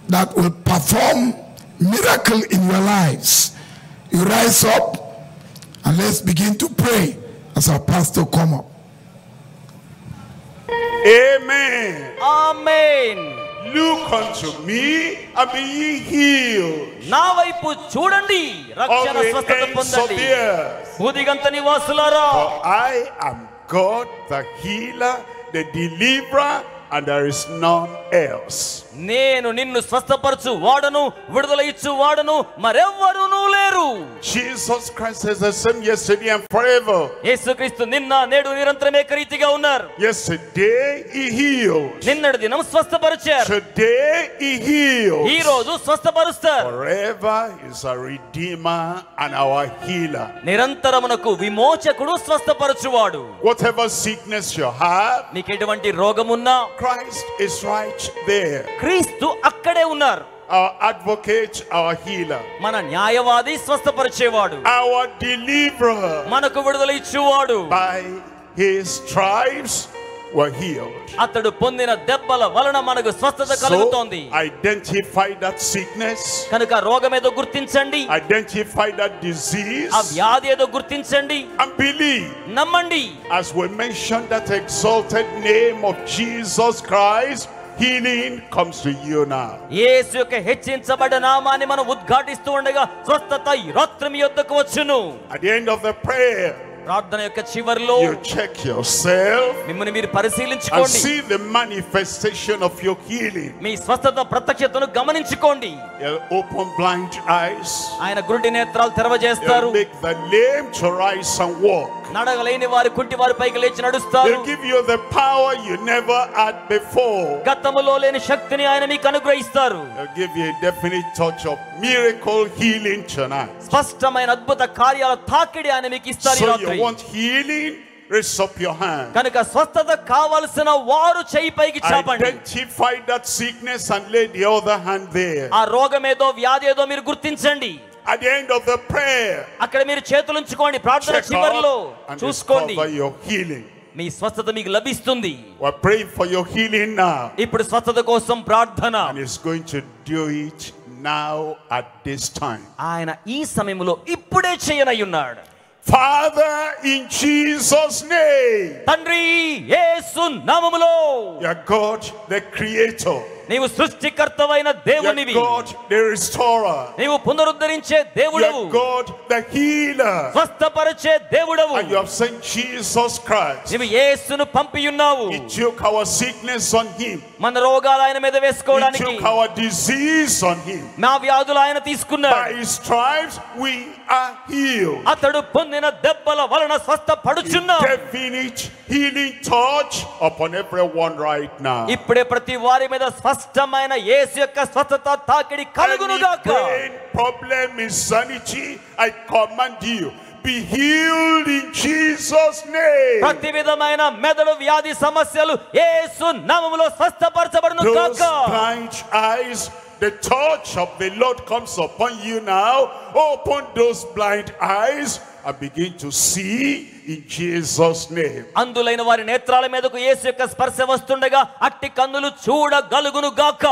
that will perform miracle in your lives? You rise up and let's begin to pray as our pastor come up. Amen. Amen. Look unto me and be ye healed. నా వైపు చూడండి, రక్షణ స్వస్థత పొందండి. భూదిగంత నివాసులారా, For I am God the healer, the deliverer, and there is none else. నేను నిన్ను స్వస్థపరచు వాడను, విడుదల ఇచ్చు వాడను, మరెవ్వరునూ లేరు. Jesus Christ is the same yesterday and forever. యేసుక్రీస్తు నిన్న నేడు నిరంతరం ఏకరీతిగా ఉన్నారు. Yesterday he healed. నిన్నటి దినం స్వస్థపరిచారు. Today he healed. ఈ రోజు స్వస్థపరుస్తారు. Forever is a redeemer and our healer. నిరంతరమునకు విమోచకుడు, స్వస్థపరచువాడు. Whatever sickness you have, నీకు ఎటువంటి రోగమున్నా, Christ is right there. క్రీస్తు అక్కడే ఉన్నారు. Our advocate, our healer, మన న్యాయవాది, స్వస్థపరిచేవాడు, our deliverer. మనకు విడుదల ఇచ్చువాడు. By his stripes were healed. అతడు పొందిన దెబ్బల వలన మనకు స్వస్థత కలుగుతోంది. So identify that sickness, కనుక రోగం ఏదో గుర్తించండి, identify that disease, ఆ వ్యాధి ఏదో గుర్తించండి, and believe. నమ్మండి. As we mentioned that exalted name of Jesus Christ, healing comes to you now. యేసు యొక్క హెచ్చించబడ్డ నామాన్ని మనం ఉద్ఘాటిస్తూ ఉండగా స్వస్థత ఈ రాత్రి మీ యొద్దకు వచ్చును. At the end of the prayer, ప్రార్థన యొక్క చివరిలో you check yourself మిమ్మల్ని మీరు and పరిశీలించుకోండి. see the manifestation of your healing. మీ స్వస్థత ప్రత్యక్షతను గమనించుకోండి. He'll open blind eyes. ఆయన గురుడి నేత్రాలు తెరవజేస్తారు. He'll make the lame to rise and walk. నడగలేని వారు కుంటి వారి పైకి లేచి నడుస్తారు. He'll give you the power you never had before. గతములో లేని శక్తిని ఆయన మీకు అనుగ్రహిస్తారు. He'll give you a definite touch of miracle healing tonight. స్పష్టమైన అద్భుత కార్యాల తాకిడి ఆయన మీకు ఇస్తారు ఈ So రాత్రి. you want healing? Raise up your hand. కనుక స్వస్థత కావాల్సిన వారు చెయ్యి పైకి చాపండి. Identify that sickness and lay the other hand there. ఆ రోగం ఏదో వ్యాధి ఏదో మీరు గుర్తించండి. At the end of the prayer, అక్కడ మీరు చేతులు ఉంచుకోండి. ప్రార్థన check చివరిలో out and చూసుకోండి. discover your healing. మీ స్వస్థత మీకు లభిస్తుంది. We're praying for your healing now. ఇప్పుడు స్వస్థత కోసం ప్రార్థన. And He's going to do it now at this time. ఆయన ఈ సమయంలో ఇప్పుడే చేయనయ్యున్నాడు. Father, in Jesus' name, తండ్రి యేసు నామములో you're God, the Creator. నీవు సృష్టికర్తవైన దేవునివి. You're God, the Restorer. నీవు పునరుద్ధరించే దేవుడవు. You're God, the Healer. స్వస్థపరిచే దేవుడవు. And you have sent Jesus Christ. నీవు యేసును పంపియున్నావు. He took our sickness on Him. మన రోగాలు ఆయన మీద He వేసుకోవడానికి, took our disease on Him. మా వ్యాధులు ఆయన తీసుకున్నాడు. By His stripes we are healed. అతడు పొందిన దెబ్బల వలన A స్వస్థపడుచున్నాం. definite healing touch upon everyone right now. ఇప్పుడే ప్రతి వారి మీద స్పష్టమైన యేసు యొక్క స్వస్థత తాకిడి కలుగును Any గాక. brain problem, insanity, I command you, be healed in Jesus' name. ప్రతి విధమైన మెదడు వ్యాధి సమస్యలు యేసు నామములో స్వస్థపరచబడును Those గాక. blind eyes, the touch of the Lord comes upon you now. Open those blind eyes and begin to see in Jesus' name. అందులైన వారి నేత్రాల మీదకు యేసు యొక్క స్పర్శ వస్తుండగా అట్టి కన్నులు చూడగలుగును గాక.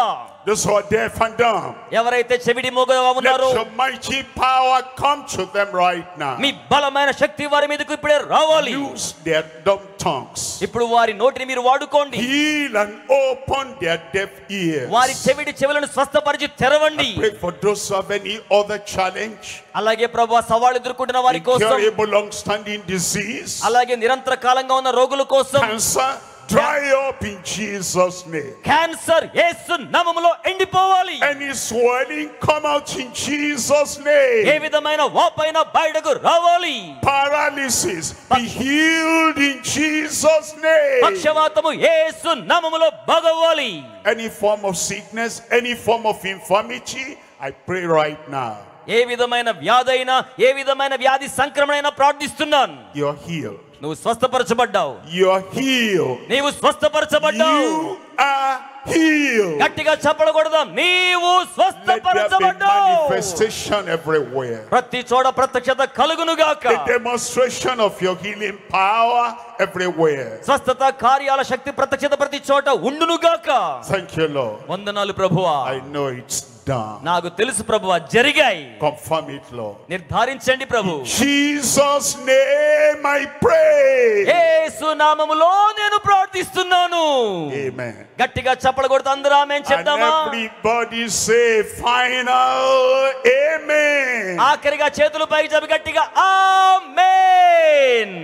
Those who are deaf and dumb, ఎవరైతే చెవిడి మూగగా ఉన్నారో let your mighty power come to them right now. మీ బలమైన శక్తి వారి మీదకు ఇప్పుడే రావాలి. Use their dumb tongues. ఇప్పుడు వారి నోటిని మీరు వాడుకోండి. Heal and open their deaf ears. వారి చెవిడి చెవులను స్వస్థపరిచి తెరవండి. Pray for those who have any other challenge, అలాగే ప్రభువా సవాలు ఎదుర్కొంటున్న వారి కోసం, incurable long-standing disease, అలాగే నిరంతర కాలంగా ఉన్న రోగుల కోసం, cancer, dry up in Jesus' name. Cancer యేసు నామములో ఎండిపోవాలి. Any swelling, come out in Jesus' A name. విధమైన వాపైన బయటకు రావాలి. Paralysis, be healed in Jesus' name. పక్షవాతము యేసు నామములో బాగవ్వాలి. Any form of sickness, any form of infirmity, I pray right now, ఏ విధమైన వ్యాధైనా, ఏ విధమైన వ్యాధి సంక్రమణైనా ప్రార్థిస్తున్నాను. you're healed. నువ్వు స్వస్థపరచబడ్డావు. You're healed. నీవు స్వస్థపరచబడ్డావు. You are healed. గట్టిగా చెప్పకూడదాం. నీవు Let there be స్వస్థపరచబడ్డావు. manifestation everywhere. ప్రతి చోట ప్రత్యక్షత కలుగును గాక. The demonstration of your healing power everywhere. స్వస్థత కార్యాల శక్తి ప్రత్యక్షత ప్రతి చోట ఉండును గాక. Thank you, Lord. వందనాలు ప్రభువా. I know it's done. నాకు తెలుసు ప్రభువా, జరిగాయి. Confirm it, Lord. నిర్ధారించండి Prabhu. Jesus' name I pray. యేసు నామములో నేను ప్రార్థిస్తున్నాను. Amen. గట్టిగా చప్పలు కొడుతూ అందరూ ఆమేన్ And చెప్దామా? everybody say final amen. ఆఖరిగా చేతులు పైకి చెప్పి గట్టిగా ఆమేన్.